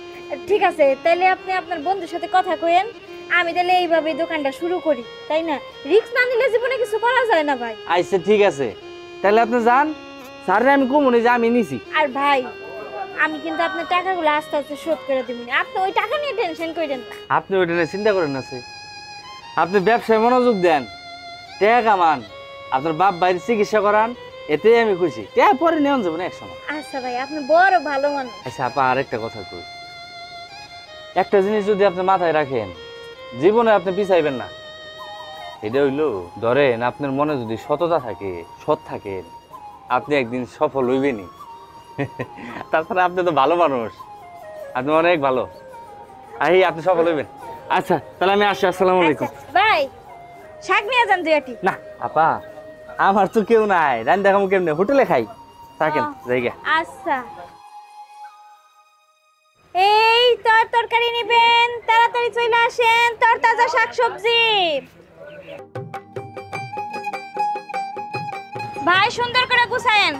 [SPEAKER 1] ঠিক আছে, তাইলে আপনি আপনার বন্ধুর সাথে কথা কইেন, আমি তাহলে এইভাবে দোকানটা শুরু করি, তাই না? রিস্ক না নিলে জীবনে কিছু করা যায় না ভাই।
[SPEAKER 4] আচ্ছা ঠিক আছে, তাহলে আপনি যান, স্যারে আমি কমুনি যে আমি নিছি।
[SPEAKER 1] আর ভাই, আমি কিন্তু আপনার টাকাগুলো আস্তে আস্তে শোধ করে দিব, আপনি ওই টাকা নিয়ে টেনশন করেন না।
[SPEAKER 4] আপনি ওইটা নিয়ে চিন্তা করেন না, আপনি ব্যবসায় মনোযোগ দেন, টাকা কামান, আপনার বাপ ভাইয়ের চিকিৎসা করান, এতেই আমি খুশি। টাকা পরে নেওয়া যাবে না এক সময়।
[SPEAKER 1] আচ্ছা ভাই, আপনি বড় ভালো মানুষ।
[SPEAKER 4] আচ্ছা আপা, আরেকটা কথা কই, একটা জিনিস যদি আপনি মাথায় রাখেন, জীবনে আপনি পিছাইবেন না। এটা হইলো, ধরেন আপনার মনে যদি সততা থাকে, সৎ থাকেন, আপনি একদিন সফল হইবেনই। তাছাড়া আপনি তো ভালো মানুষ, আপনি অনেক ভালো, আপনি সফল হইবেন। আচ্ছা তাহলে আমি আসি, আসসালামু আলাইকুম।
[SPEAKER 1] ভাই, শাক নিয়ে যান দুইটি।
[SPEAKER 4] না আপা, আমার তো কেউ নাই, রান দেখাবো কেমনে, হোটেলে খাই, থাকেন জায়গা।
[SPEAKER 1] আচ্ছা, এই তরকারি নেবেন, তাড়াতাড়ি চলে আসেন, তরতাজা শাকসবজি। ভাই সুন্দর করে গুছায়েন।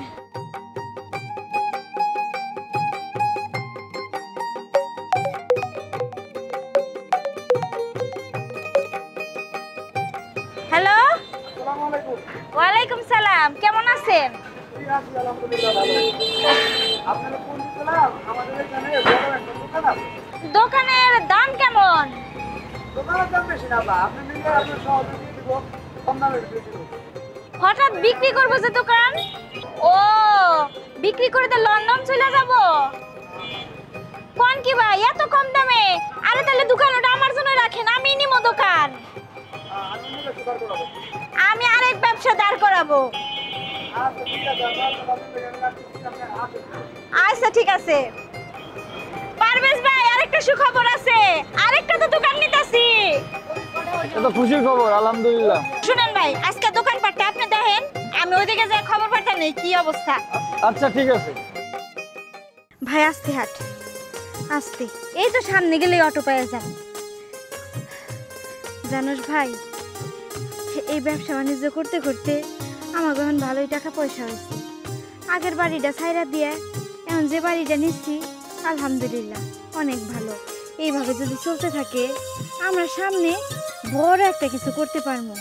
[SPEAKER 1] হ্যালো, ওয়ালাইকুম সালাম, কেমন আছেন? দোকানের দাম কেমন? হঠাৎ বিক্রি করবো যে দোকান? ও, বিক্রি করে তো লন্ডন চলে যাব। কোন কি ভাই, এত কম দামে? আরে তাহলে দোকান ওটা আমার জন্য রাখেন, আমি নিবো দোকান। আমি আরেক ব্যবসা দাঁড় করাবো। আচ্ছা ঠিক আছে। পারভেজ ভাই, আরেকটা সুখবর আছে, আরেকটা তো দোকান নিতেছি।
[SPEAKER 6] এটা খুশির খবর, আলহামদুলিল্লাহ।
[SPEAKER 1] শুনেন ভাই, আজকে দোকান পাটটা আপনি দেখেন, আমি ওইদিকে যাই খবর পাঠা নেই কি অবস্থা।
[SPEAKER 6] আচ্ছা ঠিক আছে
[SPEAKER 1] ভাই, আস্তে হাট, আস্তে, এই তো সামনে গেলেই অটো পাওয়া যাবে। জানোস ভাই, এই ব্যবসা বাণিজ্য করতে করতে আমার এখন ভালোই টাকা পয়সা হয়েছে। আগের বাড়িটা ছাইরা দিয়ে এখন যে বাড়িটা নিচ্ছি, আলহামদুলিল্লাহ অনেক ভালো। এইভাবে যদি চলতে থাকে, আমরা সামনে বড় একটা কিছু করতে পারবো।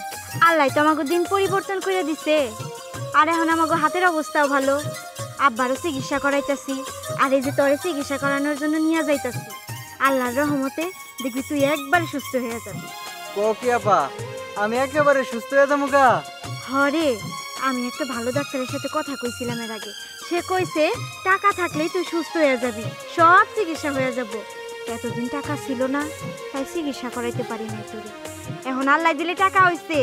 [SPEAKER 1] আল্লাহ তো আমাকে দিন পরিবর্তন করে দিছে, আর এখন আমাকে হাতের অবস্থাও ভালো। আব্বারও চিকিৎসা করাইতেছি, আর এই যে তোরে চিকিৎসা করানোর জন্য নিয়ে যাইতেছি। আল্লাহর রহমতে দেখবি তুই একবারে সুস্থ হয়ে যাবি।
[SPEAKER 6] কি আপা, আমি একেবারে সুস্থ হয়ে যাবো গা?
[SPEAKER 1] হরে, আমি একটা ভালো ডাক্তারের সাথে কথা কইছিলাম এর আগে, সে কইছে টাকা থাকলেই তুই সুস্থ হয়ে যাবি, সব চিকিৎসা হয়ে যাব। এতদিন টাকা ছিল না, তাই চিকিৎসা করাইতে পারি না তোরে। এখন আল্লাহ দিলে টাকা হইছে,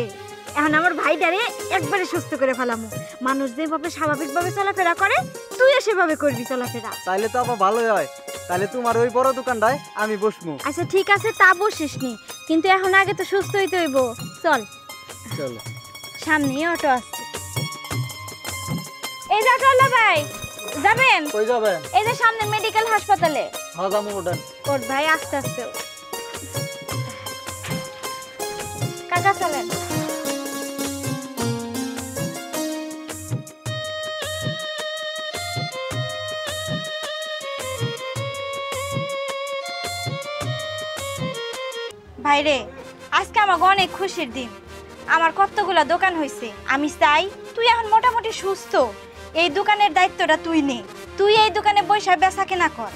[SPEAKER 1] এখন আমার ভাইটারে একবারে সুস্থ করে ফেলামু। মানুষ যেভাবে স্বাভাবিকভাবে চলাফেরা করে, তুইও সেভাবে করবি চলাফেরা।
[SPEAKER 6] তাইলে তো আপা ভালোই হয়, তাহলে তোমার ওই বড় দোকানটায় আমি বসবো।
[SPEAKER 1] আচ্ছা ঠিক আছে, তা বসিস নি, কিন্তু এখন আগে তো সুস্থ হইতে হইব। চল
[SPEAKER 6] চলো,
[SPEAKER 1] সামনে অটো আসছে। এই যে অটোওয়ালা ভাই, যাবেন?
[SPEAKER 6] কই যাবেন?
[SPEAKER 1] এই যে সামনে মেডিকেল হাসপাতালে।
[SPEAKER 6] হাজামু ওঠেন।
[SPEAKER 1] ওঠ ভাই, আস্তে আস্তে। কাকা চলেন। ভাইরে, আজকে আমাকে অনেক খুশির দিন। আমার কতগুলা দোকান হয়েছে, আমি চাই তুই এখন মোটামুটি সুস্থ। এই দোকানের দায়িত্বটা তুই নে, তুই এই দোকানে বসে বেচা কেনা কর।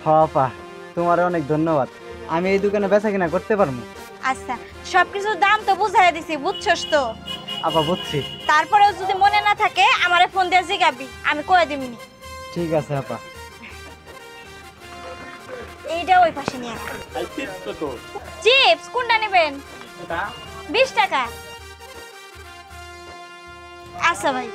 [SPEAKER 6] হ্যাঁ আপা, তোমার অনেক ধন্যবাদ, আমি এই দোকানে বেচা কিনা করতে পারবো।
[SPEAKER 1] আচ্ছা, সবকিছুর দাম তো বুঝাই দিছি, বুঝছস তো?
[SPEAKER 6] আপা বুঝছি।
[SPEAKER 1] তারপরেও যদি মনে না থাকে আমারে ফোন দিয়ে জিগাবি, আমি কয়ে দিমনি।
[SPEAKER 6] ঠিক আছে আপা।
[SPEAKER 1] এইটা ওই পাশে নিয়ে আসো। চিপস কোনটা নেবেন? 20 টাকা। আচ্ছা ভাই।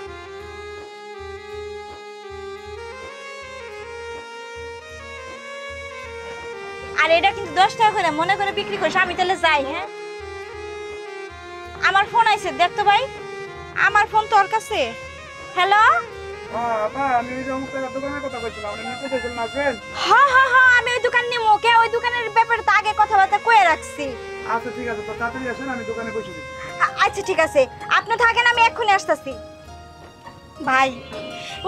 [SPEAKER 1] আর এটা কিন্তু 10 টাকা করে মনে করে বিক্রি করিস, আমি তাহলে যাই। হ্যাঁ, আমার ফোন আইছে, দেখ তো ভাই। আমার ফোন তোর কাছে। হ্যালো,
[SPEAKER 3] আমি ওই দোকানের কথা কইছিলাম, আপনি নিতে চাইছিলেন আসবেন?
[SPEAKER 1] হ্যাঁ হ্যাঁ হ্যাঁ, আমি ওই দোকানে ওকে ওই দোকানের ব্যাপারে তো আগে কথাবার্তা কয়ে রাখছি।
[SPEAKER 3] আচ্ছা ঠিক আছে, তো তাড়াতাড়ি আসেন, আমি দোকানে বসে দিচ্ছি।
[SPEAKER 1] আচ্ছা ঠিক আছে, আপনি থাকেন, আমি এক্ষুনি আসতেছি। ভাই,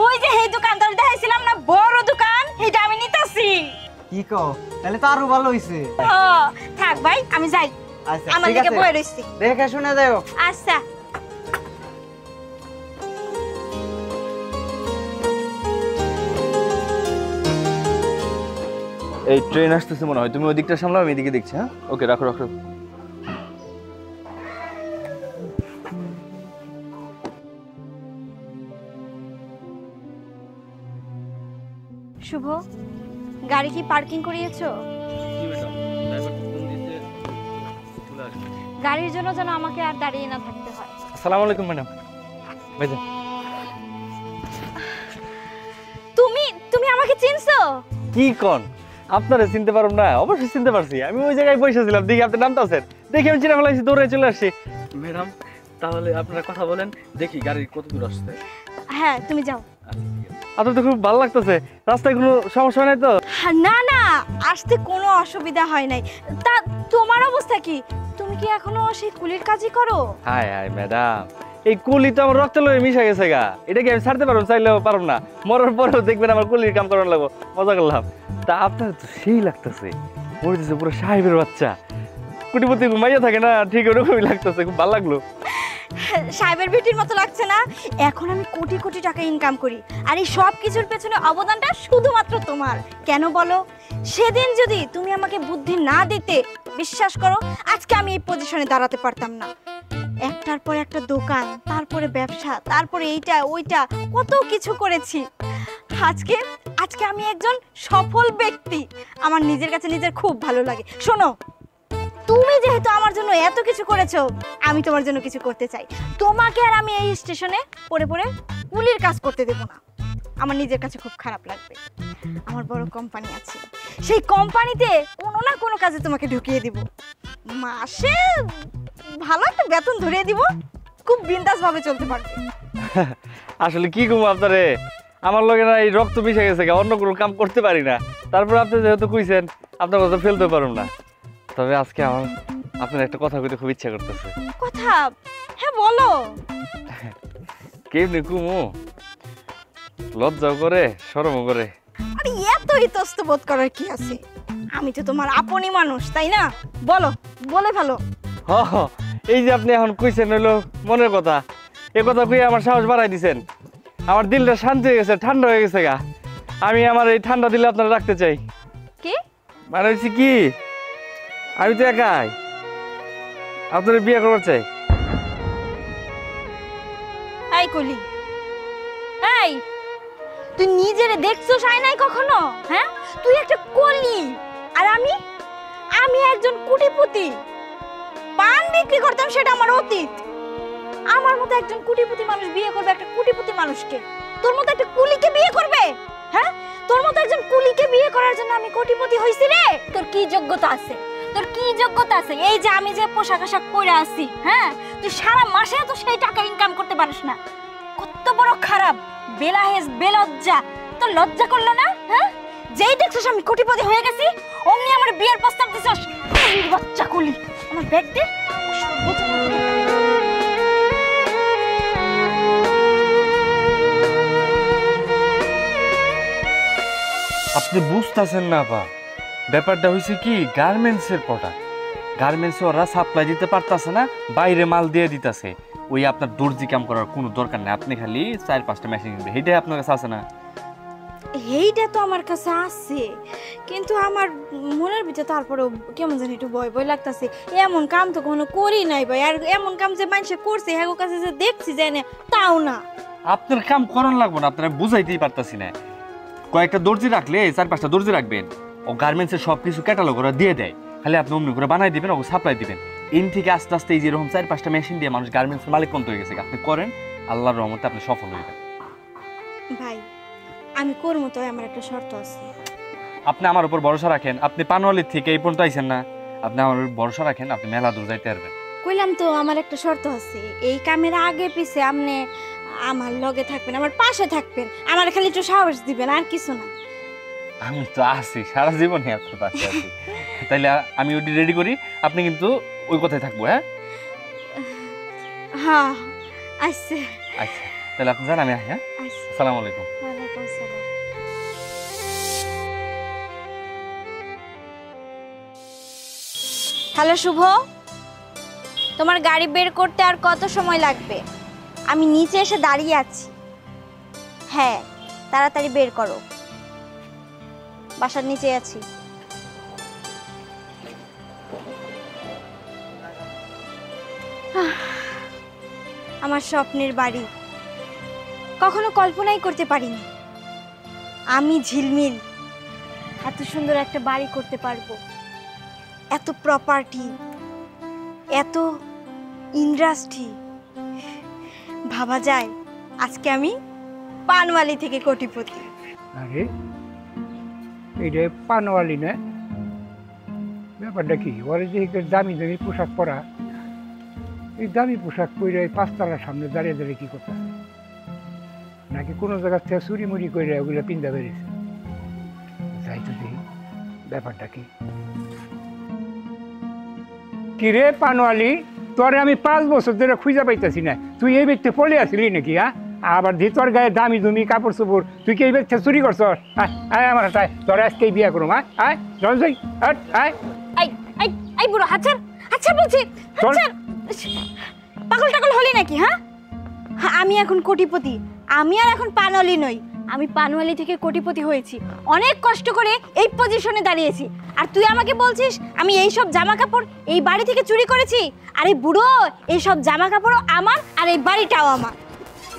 [SPEAKER 1] ওই যে এই দোকানদার দেখাইছিলাম না, বড় দোকান, এটা আমি নিতেছি।
[SPEAKER 6] কি কও, তাহলে তো আরো ভালো হইছে।
[SPEAKER 1] থাক ভাই, আমি যাই।
[SPEAKER 6] আচ্ছা
[SPEAKER 1] আমার
[SPEAKER 6] ঠিক
[SPEAKER 1] দিকে
[SPEAKER 6] আছে,
[SPEAKER 1] বয়ে রইছি।
[SPEAKER 6] দেখে শুনে যাও।
[SPEAKER 1] আচ্ছা।
[SPEAKER 4] এই ট্রেন আসতেছে মনে হয়, তুমি ওই দিকটা সামলাও, আমি এদিকে দেখছি। হ্যাঁ, ওকে, রাখো রাখো।
[SPEAKER 1] শুভ, গাড়ি কি পার্কিং করিয়েছো? গাড়ির জন্য যেন আমাকে আর দাঁড়িয়ে না থাকতে হয়।
[SPEAKER 4] আসসালামু আলাইকুম ম্যাডাম। ভাইজান,
[SPEAKER 1] তুমি আমাকে চিনছো?
[SPEAKER 4] কি কোন? আপনারা চিনতে পারুম না? অবশ্যই চিনতে পারছি, আমি ওই জায়গায় বসেছিলাম, দেখি আপনি নামতে আছেন, দেখি আমি চিনে ফেলাইছি, দৌড়ে চলে আসছি।
[SPEAKER 9] ম্যাডাম, তাহলে আপনারা কথা বলেন, দেখি গাড়ি কত দূর আসছে।
[SPEAKER 1] হ্যাঁ, তুমি যাও।
[SPEAKER 4] আপনার তো খুব ভালো লাগতেছে, রাস্তায় কোনো সমস্যা নাই তো?
[SPEAKER 1] না না, আসতে কোনো অসুবিধা হয় নাই। তা তোমার অবস্থা কি? তুমি কি এখনো সেই কুলির কাজই করো?
[SPEAKER 4] হাই হাই ম্যাডাম, এই কুলি তো আমার রক্তে লয়ে মিশে গেছে গা, এটা কি আমি ছাড়তে পারবো? চাইলেও পারবো না, মরার পরেও দেখবেন আমার কুলির কাম করানো লাগবো। মজা করলাম। তা আপনার তো সেই লাগতেছে, মরতেছে পুরো সাহেবের বাচ্চা, কোটিপতি ঘুমাইয়া থাকে না, ঠিক ওরকমই লাগতেছে, খুব ভালো লাগলো।
[SPEAKER 1] সাহেবের বেটির মতো লাগছে না? এখন আমি কোটি কোটি টাকা ইনকাম করি, আর এই সব কিছুর পেছনে অবদানটা শুধুমাত্র তোমার। কেন বলো? সেদিন যদি তুমি আমাকে বুদ্ধি না দিতে, বিশ্বাস করো আজকে আমি এই পজিশনে দাঁড়াতে পারতাম না। একটার পর একটা দোকান, তারপরে ব্যবসা, তারপরে এইটা ওইটা, কত কিছু করেছি। আজকে আজকে আমি একজন সফল ব্যক্তি, আমার নিজের কাছে নিজের খুব ভালো লাগে। শোনো, তুমি যেহেতু আমার জন্য এত কিছু করেছো, আমি তোমার জন্য কিছু করতে চাই। তোমাকে আর আমি এই স্টেশনে পড়ে পড়ে কুলির কাজ করতে দেব না, আমার নিজের কাছে খুব খারাপ লাগবে। আমার বড় কোম্পানি আছে, সেই কোম্পানিতে কোনো না কোনো কাজে তোমাকে ঢুকিয়ে দিব, মাসে ভালো একটা বেতন ধরিয়ে দিব, খুব বিন্দাস ভাবে চলতে পারবে।
[SPEAKER 4] আসলে কি ঘুমো আপনারে, আমার লগে না এই রক্ত মিশে গেছে গা, অন্য কোনো কাম করতে পারি না। তারপর আপনি যেহেতু কইছেন, আপনার কথা ফেলতে পারুম না। তবে আজকে আমার আপনার একটা কথা কইতে খুব ইচ্ছা করতেছে।
[SPEAKER 1] কথা? হ্যাঁ বলো।
[SPEAKER 4] কেমনি কুমু, লজ্জাও করে শরমও করে।
[SPEAKER 1] আরে এত ইতস্ত বোধ করার কি আছে? আমি তো তোমার আপনি মানুষ, তাই না? বলো, বলে ফেলো।
[SPEAKER 4] হ হ, এই যে আপনি এখন কইছেন হইলো মনের কথা, এ কথা কই আমার সাহস বাড়াই দিছেন, আমার দিলটা শান্তি হয়ে গেছে, ঠান্ডা হয়ে গেছে গা। আমি আমার এই ঠান্ডা দিলে আপনারা রাখতে চাই।
[SPEAKER 1] কি
[SPEAKER 4] মানে হচ্ছে কি, আমি তো একাই, আপনার বিয়ে করবার চাই।
[SPEAKER 1] এই কলি, এই তুই নিজেরে দেখছো নাই কখনো? হ্যাঁ, তুই একটা কলি, আর আমি আমি একজন কোটিপতি। পান বিক্রি করতাম, সেটা আমার অতীত। আমার মতো একজন কোটিপতি মানুষ বিয়ে করবে একটা কোটিপতি মানুষকে, তোর মতো একটা কুলিকে বিয়ে করবে? হ্যাঁ, তোর মতো একজন কুলিকে বিয়ে করার জন্য আমি কোটিপতি হইছি রে? তোর কি যোগ্যতা আছে? তোর কি যোগ্যতা আছে? এই যে আমি যে পোশাক আশাক পরে আছি, হ্যাঁ, তুই সারা মাসে তো সেই টাকা ইনকাম করতে পারিস না। কত বড় খারাপ, বেলাহেজ, বেলজ্জা। তোর লজ্জা করলো না? হ্যাঁ, যেই দেখছিস আমি কোটিপতি হয়ে গেছি, অমনি আমার বিয়ের প্রস্তাব দিছিস। কুলির বাচ্চা কুলি, আমার ব্যাগ দে।
[SPEAKER 4] আপনি বুঝতেছেন না পা, ব্যাপারটা হয়েছে কি, গার্মেন্টসের প্রোডাক্ট, গার্মেন্টসে ওরা সাপ্লাই দিতে পারতেছে না, বাইরে মাল দিয়ে দিতেছে। ওই আপনার দর্জি কাম করার কোনো দরকার নেই, আপনি খালি 4-5টা মেশিন কিনবে, এটাই আপনার কাছে আছে না?
[SPEAKER 1] এইটা তো আমার কাছে আছে, কিন্তু আমার মনের ভিতরে তারপরেও কেমন জানি একটু ভয় ভয় লাগতেছে। এমন কাম তো কোনো করি নাই ভাই, আর এমন কাম যে মানুষে করছে হ্যাঁ কাছে যে দেখছি জানে তাও না।
[SPEAKER 4] আপনার কাম করান লাগবো না, আপনারা বুঝাইতেই পারতাছি না। কয়েকটা দর্জি রাখলে 4-5টা দর্জি রাখবেন, ও গার্মেন্টসের সব কিছু ক্যাটালগ ওরা দিয়ে দেয়, খালি আপনি অমনি করে বানাই দিবেন, ওকে সাপ্লাই দিবেন। ইন থেকে আস্তে আস্তে এই যেরকম 4-5টা মেশিন দিয়ে মানুষ গার্মেন্টসের মালিক পর্যন্ত হয়ে গেছে। আপনি করেন, আল্লাহর রহমতে আপনি সফল হইবেন।
[SPEAKER 1] ভাই আমি করবো, তো আমার একটা শর্ত আছে।
[SPEAKER 4] আপনি আমার উপর ভরসা রাখেন, আপনি পানোয়ালির থেকে এই পর্যন্ত আইছেন না, আপনি আমার উপর ভরসা রাখেন, আপনি মেলা দূর যাইতে পারবেন।
[SPEAKER 1] কইলাম তো আমার একটা শর্ত আছে, এই কামের আগে পিছে আপনি আমার লগে থাকবেন, আমার পাশে থাকবেন, আমার খালি একটু সাহস দিবেন, আর কিছু না।
[SPEAKER 4] আমি তো আছি, সারা জীবনই আপনার পাশে আছি। তাইলে আমি ওটি রেডি করি, আপনি কিন্তু ওই কথায় থাকবো। হ্যাঁ
[SPEAKER 1] হ্যাঁ আচ্ছা
[SPEAKER 4] আচ্ছা, তাহলে আপনি যান, আমি হ্যাঁ।
[SPEAKER 1] আচ্ছা,
[SPEAKER 4] আসসালামু আলাইকুম।
[SPEAKER 1] ওয়ালাইকুম আসসালাম। হ্যালো শুভ, তোমার গাড়ি বের করতে আর কত সময় লাগবে? আমি নিচে এসে দাঁড়িয়ে আছি। হ্যাঁ তাড়াতাড়ি বের করো, বাসার নিচে আছি। আমার স্বপ্নের বাড়ি কখনো কল্পনাই করতে পারিনি আমি ঝিলমিল এত সুন্দর একটা বাড়ি করতে পারবো, এত প্রপার্টি, এত ইন্ডাস্ট্রি। ভাবা যায় আজকে আমি পানওয়ালি থেকে কোটিপতি।
[SPEAKER 3] আরে এইটা পানওয়ালি না? ব্যাপারটা কি? ওরা যে দামি দামি পোশাক পরা, এই দামি পোশাক পরে 5 তলার সামনে দাঁড়িয়ে দাঁড়িয়ে কি করতেছে? নাকি কোনো জায়গার থেকে চুরি মুড়ি করে ওগুলো পিন্দা বেরিয়েছে? যাই তো দেখি ব্যাপারটা কি। কি রে পানওয়ালি, তোরে আমি 5 বছর ধরে খুঁজে পাইতেছি না, তুই এই ব্যক্তি পড়ে আসলি নাকি? হ্যাঁ আবার দি তোর গায়ে দামি দুমি কাপড় চোপড়, তুই কি এই ব্যক্তি চুরি করছ? আয় আমার হাতে, তোর আজকেই বিয়া করুম। আয় চল যাই, আয়।
[SPEAKER 1] এই বুড়ো হাজার আচ্ছা বলছি, পাগল টাগল হলি নাকি? হ্যাঁ আমি এখন কোটিপতি, আমি আর এখন পানওয়ালি নই, আমি পানওয়ালি থেকে কোটিপতি হয়েছি, অনেক কষ্ট করে এই পজিশনে দাঁড়িয়েছি। আর তুই আমাকে বলছিস আমি এই সব জামা কাপড় এই বাড়ি থেকে চুরি করেছি? আরে বুড়ো, এই সব জামা কাপড়ও আমার আর এই বাড়িটাও আমার।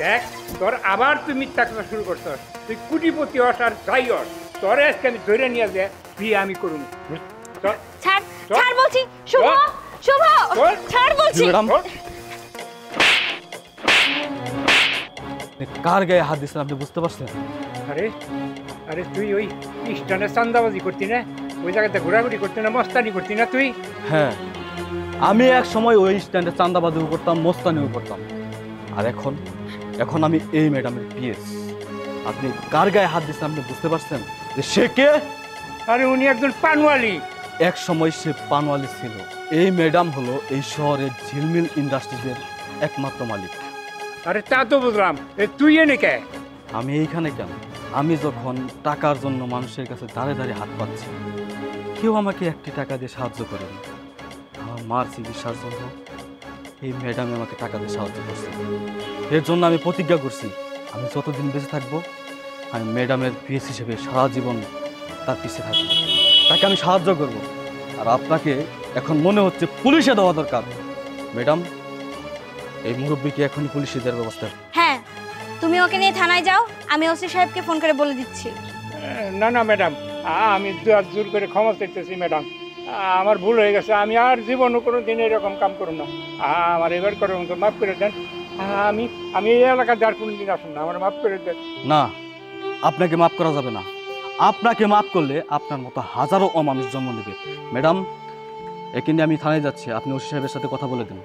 [SPEAKER 3] দেখ তোর আবার তুই মিথ্যা কথা শুরু করছ, তুই কোটিপতি হস আর যাই হস, তোর আজকে আমি ধরে নিয়ে যে বিয়ে আমি করুন।
[SPEAKER 1] ছাড় ছাড় বলছি, শুভ শুভ ছাড় বলছি।
[SPEAKER 9] কার গায়ে হাত দিচ্ছেন আপনি বুঝতে পারছেন?
[SPEAKER 3] আরে আরে তুই ওই স্টানে চান্দাবাজি করতি না, ওই জায়গাতে ঘোরাঘুরি করতি না, মস্তানি করতি না তুই?
[SPEAKER 9] হ্যাঁ, আমি এক সময় ওই স্ট্যান্ডে চান্দাবাজিও করতাম, মস্তানিও করতাম। আর এখন আমি এই ম্যাডামের পিএস। আপনি কার গায়ে হাত দিচ্ছেন আপনি বুঝতে পারছেন যে সে কে?
[SPEAKER 3] আরে উনি একজন পানওয়ালি।
[SPEAKER 9] এক সময় সে পানওয়ালি ছিল। এই ম্যাডাম হলো এই শহরের ঝিলমিল ইন্ডাস্ট্রিজের একমাত্র মালিক।
[SPEAKER 3] আরে তা তো বুঝলাম, তুই এনে কে?
[SPEAKER 9] আমি এইখানে কেন? আমি যখন টাকার জন্য মানুষের কাছে দাঁড়িয়ে দাঁড়িয়ে হাত পাচ্ছি, কেউ আমাকে 1টি টাকা দিয়ে সাহায্য করেনি। আমার মার চিকিৎসার জন্য এই ম্যাডাম আমাকে টাকা দিয়ে সাহায্য করছে। এর জন্য আমি প্রতিজ্ঞা করছি, আমি যতদিন বেঁচে থাকবো আমি ম্যাডামের পিএস হিসেবে সারা জীবন তার পিছিয়ে থাকবো, তাকে আমি সাহায্য করব। আর আপনাকে এখন মনে হচ্ছে পুলিশে দেওয়া দরকার। ম্যাডাম, এই মুরব্বীকে এখনই পুলিশে দেওয়ার ব্যবস্থা।
[SPEAKER 1] হ্যাঁ তুমি ওকে নিয়ে থানায় যাও, আমি ওসি সাহেবকে ফোন করে বলে দিচ্ছি।
[SPEAKER 3] না না ম্যাডাম, আমি জোর করে ক্ষমা চাইতেছি ম্যাডাম, আমার ভুল হয়ে গেছে, আমি আর জীবনও কোনো দিন এরকম কাম করব না, আমার এবার করে মতো মাফ করে দেন। আমি এই এলাকাতে আর কোনোদিন আসুন না, আমার মাফ করে দেন।
[SPEAKER 9] না, আপনাকে মাফ করা যাবে না। আপনাকে মাফ করলে আপনার মতো হাজারো অমানুষ জন্ম নেবে। ম্যাডাম, একে নিয়ে আমি থানায় যাচ্ছি, আপনি ওসি সাহেবের সাথে কথা বলে দিন।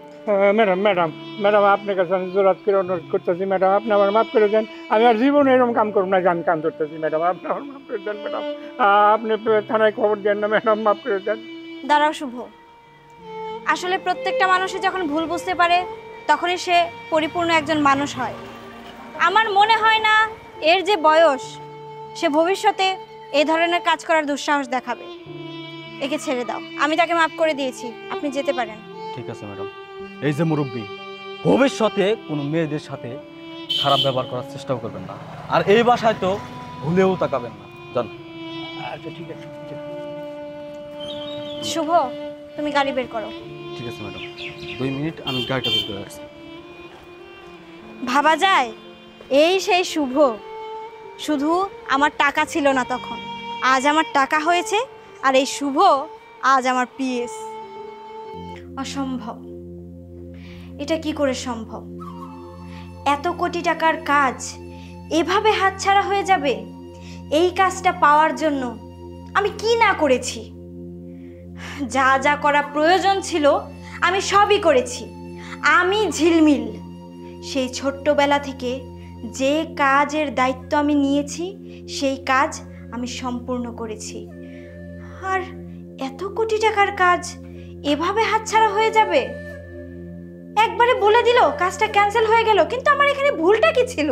[SPEAKER 3] ম্যাডাম আপনার কাছে আমি জোরাত করে অনুরোধ করতেছি ম্যাডাম, আপনি আমার মাফ করে দেন, আমি আর জীবনে এরকম কাম করব না, আমি কাম করতেছি ম্যাডাম, আপনি আমার মাফ করে দেন ম্যাডাম, আপনি থানায় খবর দেন না ম্যাডাম, মাফ করে দেন।
[SPEAKER 1] দাঁড়াও শুভ, আসলে প্রত্যেকটা মানুষই যখন ভুল বুঝতে পারে তখনই সে পরিপূর্ণ একজন মানুষ হয়। আমার মনে হয় না এর যে বয়স, সে ভবিষ্যতে এই ধরনের কাজ করার দুঃসাহস দেখাবে। একে ছেড়ে দাও, আমি তাকে মাফ করে দিয়েছি, আপনি যেতে পারেন।
[SPEAKER 9] ঠিক আছে ম্যাডাম। এই যে মুরব্বী, ভবিষ্যতে কোনো মেয়েদের সাথে খারাপ ব্যবহার করার চেষ্টাও করবেন না। আর এই বাসায় তো ভুলেও তাকাবেন না। যান।
[SPEAKER 3] আচ্ছা ঠিক আছে।
[SPEAKER 1] শুভ, তুমি গাড়ি বের করো।
[SPEAKER 9] ঠিক আছে ম্যাডাম, 2 মিনিট আমি গাড়িটা বের করে আসছি।
[SPEAKER 1] ভাবা যায় এই সেই শুভ, শুধু আমার টাকা ছিল না তখন, আজ আমার টাকা হয়েছে, আর এই শুভ আজ আমার পিএস। অসম্ভব, এটা কি করে সম্ভব? এত কোটি টাকার কাজ এভাবে হাতছাড়া হয়ে যাবে? এই কাজটা পাওয়ার জন্য আমি কি না করেছি? যা যা করা প্রয়োজন ছিল আমি সবই করেছি। আমি ঝিলমিল সেই ছোট্টবেলা থেকে যে কাজের দায়িত্ব আমি নিয়েছি সেই কাজ আমি সম্পূর্ণ করেছি। আর এত কোটি টাকার কাজ এভাবে হাতছাড়া হয়ে যাবে? একবারে বলে দিল কাজটা ক্যান্সেল হয়ে গেল, কিন্তু আমার এখানে ভুলটা কি ছিল?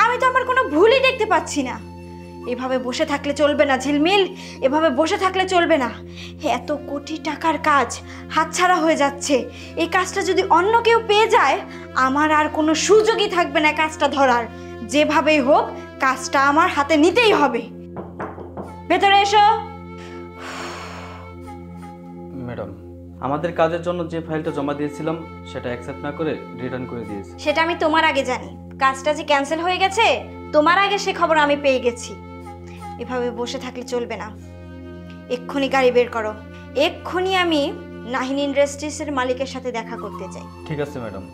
[SPEAKER 1] আমি তো আমার কোনো ভুলই দেখতে পাচ্ছি না। এভাবে বসে থাকলে চলবে না ঝিলমিল, এভাবে বসে থাকলে চলবে না। এত কোটি টাকার কাজ হাতছাড়া হয়ে যাচ্ছে, এই কাজটা যদি অন্য কেউ পেয়ে যায় আমার আর কোনো সুযোগই থাকবে না কাজটা ধরার। যেভাবেই হোক কাজটা আমার হাতে নিতেই হবে। ভেতরে এসো।
[SPEAKER 9] ম্যাডাম, আমাদের কাজের জন্য যে ফাইলটা জমা দিয়েছিলাম সেটা অ্যাকসেপ্ট না করে রিটার্ন করে দিয়েছি।
[SPEAKER 1] সেটা আমি তোমার আগে জানি, কাজটা যে ক্যান্সেল হয়ে গেছে তোমার আগে সে খবর আমি পেয়ে গেছি। এভাবে বসে থাকলে চলবে না, এক্ষুনি গাড়ি বের করো। এক্ষুনি আমি নাহিন ইন্ডাস্ট্রিজের মালিকের সাথে দেখা করতে চাই।
[SPEAKER 9] ঠিক আছে ম্যাডাম,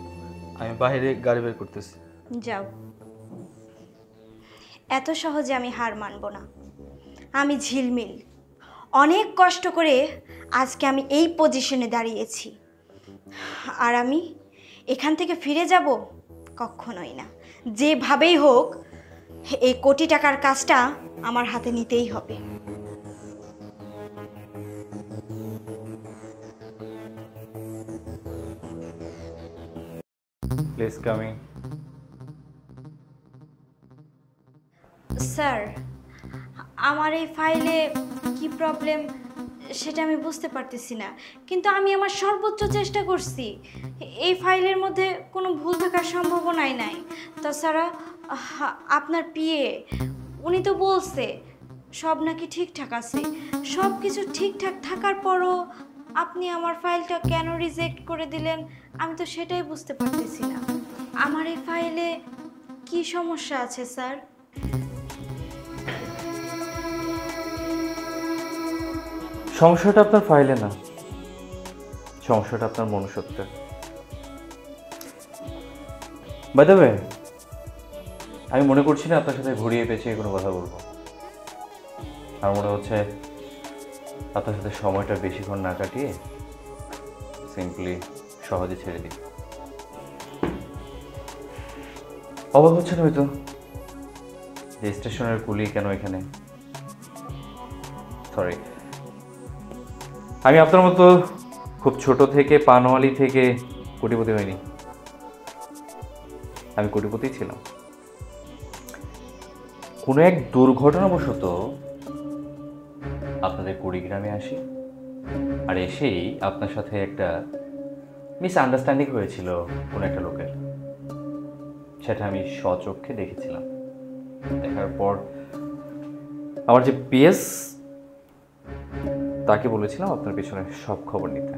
[SPEAKER 9] আমি বাইরে গাড়ি বের করতেছি।
[SPEAKER 1] যাও। এত সহজে আমি হার মানব না। আমি ঝিলমিল অনেক কষ্ট করে আজকে আমি এই পজিশনে দাঁড়িয়েছি, আর আমি এখান থেকে ফিরে যাব কখনোই না। যেভাবেই হোক এই কোটি টাকার কাজটা আমার হাতে নিতেই হবে।
[SPEAKER 8] Please coming.
[SPEAKER 1] স্যার, আমার এই ফাইলে কি প্রবলেম সেটা আমি বুঝতে পারতেছি না, কিন্তু আমি আমার সর্বোচ্চ চেষ্টা করছি। এই ফাইলের মধ্যে কোনো ভুল থাকার সম্ভাবনাই নাই। তাছাড়া আপনার পিএ উনি তো বলছে সব নাকি ঠিকঠাক আছে। সব কিছু ঠিকঠাক থাকার পরও আপনি আমার ফাইলটা কেন রিজেক্ট করে দিলেন আমি তো সেটাই বুঝতে পারতেছি না। আমার এই ফাইলে কি সমস্যা আছে স্যার?
[SPEAKER 8] সমস্যাটা আপনার ফাইলে না, সমস্যাটা আপনার মনুষ্যত্বে। বাই দ্য ওয়ে, আমি মনে করছি না আপনার সাথে ঘুরিয়ে পেঁচিয়ে কোনো কথা বলবো। আমার মনে হচ্ছে আপনার সাথে সময়টা বেশিক্ষণ না কাটিয়ে সিম্পলি সহজে ছেড়ে দিই। অবাক হচ্ছেন হয়তো যে স্টেশনের কুলি কেন এখানে। সরি, আমি আপনার মতো খুব ছোট থেকে পানওয়ালি থেকে কোটিপতি হইনি। আমি কোটিপতি ছিলাম কোনো এক দুর্ঘটনাবশত আপনাদের কুড়িগ্রামে আসি, আর এসেই আপনার সাথে একটা মিসআন্ডারস্ট্যান্ডিং হয়েছিল কোনো একটা লোকের। সেটা আমি স্বচক্ষে দেখেছিলাম। দেখার পর আমার যে পিএস তাকে বলেছিলাম আপনার পেছনে সব খবর নিতে।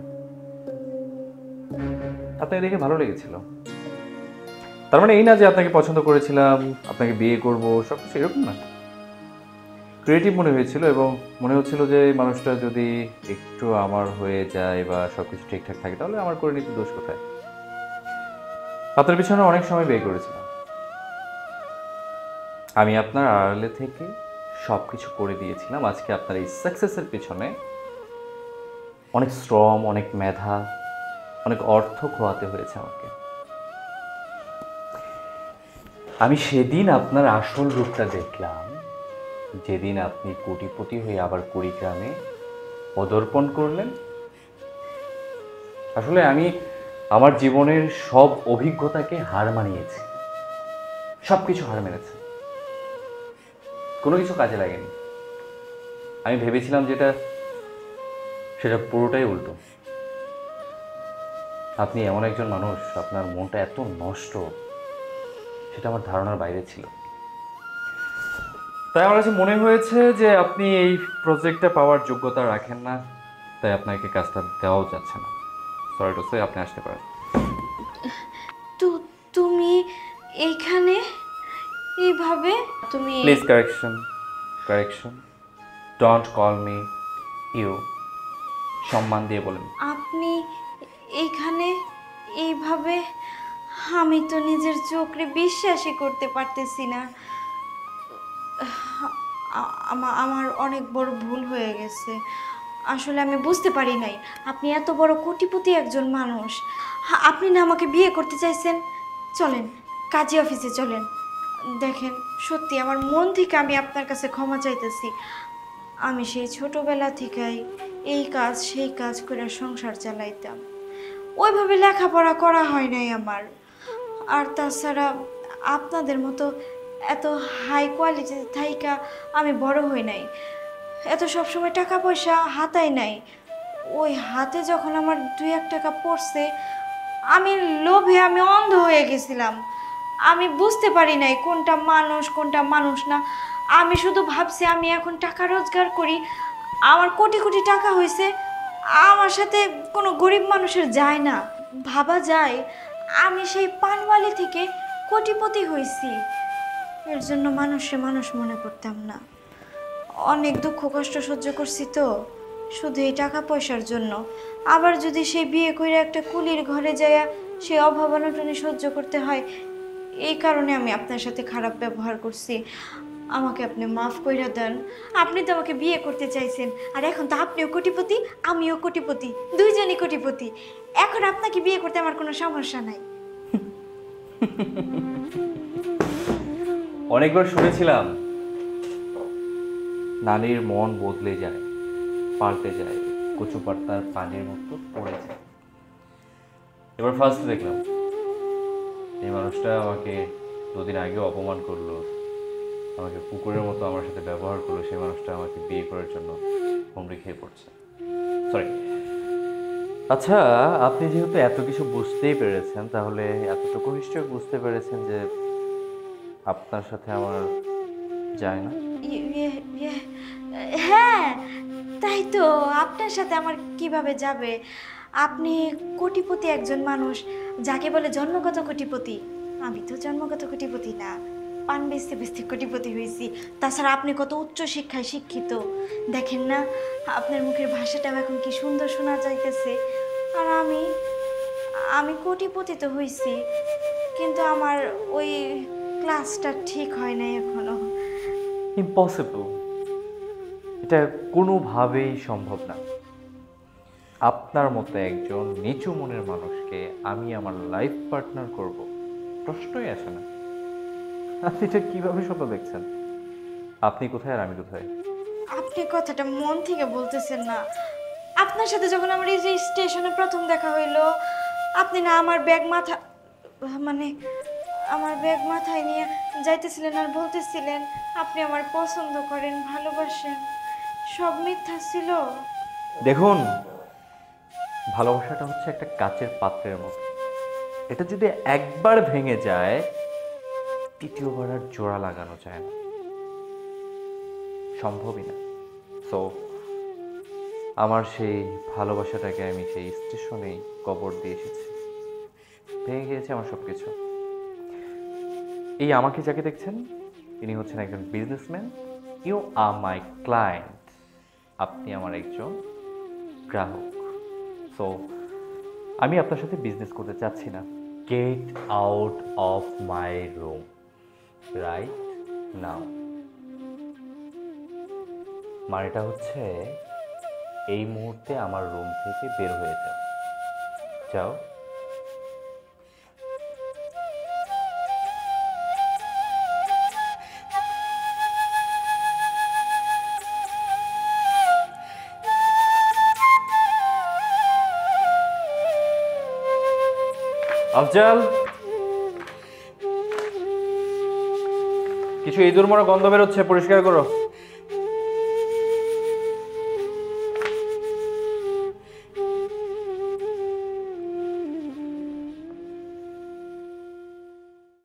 [SPEAKER 8] আপনাকে দেখে ভালো লেগেছিল। তার মানে এই না যে আপনাকে পছন্দ করেছিলাম, আপনাকে বিয়ে করব, সব কিছু এরকম না। ক্রিয়েটিভ মনে হয়েছিল এবং মনে হচ্ছিল যে মানুষটা যদি একটু আমার হয়ে যায় বা সব কিছু ঠিকঠাক থাকে তাহলে আমার করে নিতে দোষ কোথায়। আপনার পিছনে অনেক সময় ব্যয় করেছিলাম। আমি আপনার আড়ালে থেকে সব কিছু করে দিয়েছিলাম। আজকে আপনার এই সাকসেসের পিছনে অনেক শ্রম, অনেক মেধা, অনেক অর্থ খোয়াতে হয়েছে আমাকে। আমি সেদিন আপনার আসল রূপটা দেখলাম, যেদিন আপনি কোটিপতি হয়ে আবার কুড়িগ্রামে পদার্পণ করলেন। আসলে আমি আমার জীবনের সব অভিজ্ঞতাকে হার মানিয়েছি, সব কিছু হার মেনেছে, কোনো কিছু কাজে লাগেনি। আমি ভেবেছিলাম যেটা সেটা পুরোটাই উল্টো। আপনি এমন একজন মানুষ, আপনার মনটা এত নষ্ট, সেটা আমার ধারণার বাইরে ছিল। তাই আমার কাছে মনে হয়েছে যে আপনি এই প্রজেক্টটা পাওয়ার যোগ্যতা রাখেন না, তাই আপনাকে কাজটা দেওয়াও যাচ্ছে না। সরি টু সে, আপনি আসতে পারেন।
[SPEAKER 1] তুমি এইখানে এইভাবে তুমি
[SPEAKER 8] please correction, don't call me you, সম্মান দিয়ে বলেন।
[SPEAKER 1] আপনি এইখানে এইভাবে, আমি তো নিজের চোখে বিশ্বাসই করতে পারতেছি না। আমার অনেক বড় ভুল হয়ে গেছে। আসলে আমি বুঝতে পারি নাই আপনি এত বড় কোটিপতি একজন মানুষ। আপনি না আমাকে বিয়ে করতে চাইছেন। চলেন কাজী অফিসে চলেন। দেখেন সত্যি আমার মন থেকে আমি আপনার কাছে ক্ষমা চাইতেছি। আমি সেই ছোটবেলা থেকেই এই কাজ সেই কাজ করে সংসার চালাইতাম, ওইভাবে লেখাপড়া করা হয় নাই আমার। আর তাছাড়া আপনাদের মতো এত হাই কোয়ালিটির থাইকা আমি বড় হই নাই, এত সবসময় টাকা পয়সা হাতাই নাই। ওই হাতে যখন আমার 2-1 টাকা পড়ছে, আমি লোভে আমি অন্ধ হয়ে গেছিলাম। আমি বুঝতে পারি নাই কোনটা মানুষ কোনটা মানুষ না। আমি শুধু ভাবছি আমি এখন টাকা রোজগার করি, আমার কোটি কোটি টাকা হয়েছে, আমার সাথে কোনো গরিব মানুষের যায় না। ভাবা যায় আমি সেই পানওয়ালি থেকে কোটিপতি হয়েছি। এর জন্য মানুষে মানুষ মনে করতাম না। অনেক দুঃখ কষ্ট সহ্য করছি তো শুধু এই টাকা পয়সার জন্য। আবার যদি সেই বিয়ে করে একটা কুলির ঘরে যায় সেই অভাব অনটনে সহ্য করতে হয়, এই কারণে আমি আপনার সাথে খারাপ ব্যবহার করছি। আমাকে আপনি মাফ কইরা দেন। আপনি তো আমাকে বিয়ে করতে চাইছেন, আর এখন তো আপনিও কোটিপতি আমিও কোটিপতি, দুইজনই কোটিপতি। এখন আপনাকে বিয়ে করতে আমার কোনো সমস্যা নাই।
[SPEAKER 8] অনেকবার শুনেছিলাম নারীর মন বদলে যায়, পাল্টে যায়, কচু পাতার পানির মতো পড়ে যায়। এবার ফার্স্ট দেখলাম এই মানুষটা আমাকে 2 দিন আগেও অপমান করলো, আমাকে কুকুরের মতো আমার সাথে ব্যবহার করলো। সেই মানুষটা আমাকে বিয়ে করার জন্য হুমড়ি খেয়ে পড়ছে। সরি। আচ্ছা, আপনি যেহেতু এত কিছু বুঝতেই পেরেছেন, তাহলে এতটুকু নিশ্চয়ই বুঝতে পেরেছেন যে আপনার সাথে আমার যায় না।
[SPEAKER 1] হ্যাঁ তাই তো, আপনার সাথে আমার কিভাবে যাবে? আপনি কোটিপতি একজন মানুষ, যাকে বলে জন্মগত কোটিপতি। আমি তো জন্মগত কোটিপতি না, পান বেচতে বেচতে কোটিপতি হয়েছি। তাছাড়া আপনি কত উচ্চ শিক্ষায় শিক্ষিত, দেখেন না আপনার মুখের ভাষাটাও এখন কি সুন্দর শোনা যাইতেছে। আর আমি কোটিপতি তো হয়েছি, কিন্তু আমার ওই ক্লাসটা ঠিক হয় নাই এখনো।
[SPEAKER 8] ইম্পসিবল, এটা কোনোভাবেই সম্ভব না। আপনার মতো একজন নিচু মনের মানুষকে আমি আমার লাইফ পার্টনার করব, প্রশ্নই আসে না। আপনি এটা কিভাবে স্বপ্ন দেখছেন? আপনি কোথায় আর আমি কোথায়?
[SPEAKER 1] আপনি কথাটা মন থেকে বলতেছেন না। আপনার সাথে যখন আমার এই যে স্টেশনে প্রথম দেখা হইলো, আপনি না আমার ব্যাগ মাথায় নিয়ে যাইতেছিলেন আর বলতেছিলেন আপনি আমার পছন্দ করেন, ভালোবাসেন। সব মিথ্যা ছিল।
[SPEAKER 8] দেখুন, ভালোবাসাটা হচ্ছে একটা কাচের পাত্রের মতো। এটা যদি একবার ভেঙে যায়, তৃতীয়বার আর জোড়া লাগানো যায় না, সম্ভবই না। সো আমার সেই ভালোবাসাটাকে আমি সেই স্টেশনেই কবর দিয়ে এসেছি। ভেঙে গিয়েছে আমার সব কিছু। এই আমাকে যাকে দেখছেন, ইনি হচ্ছেন একজন businessman. You are my client. আপনি আমার একজন গ্রাহক। সো আমি আপনার সাথে বিজনেস করতে চাচ্ছি না। Get out of my room right now. মানেটা হচ্ছে এই মুহূর্তে আমার রুম থেকে বের হয়ে যাও। যাও। আফজাল, কিছু ইঁদুর মরা গন্ধ বেরোচ্ছে, পরিষ্কার করো।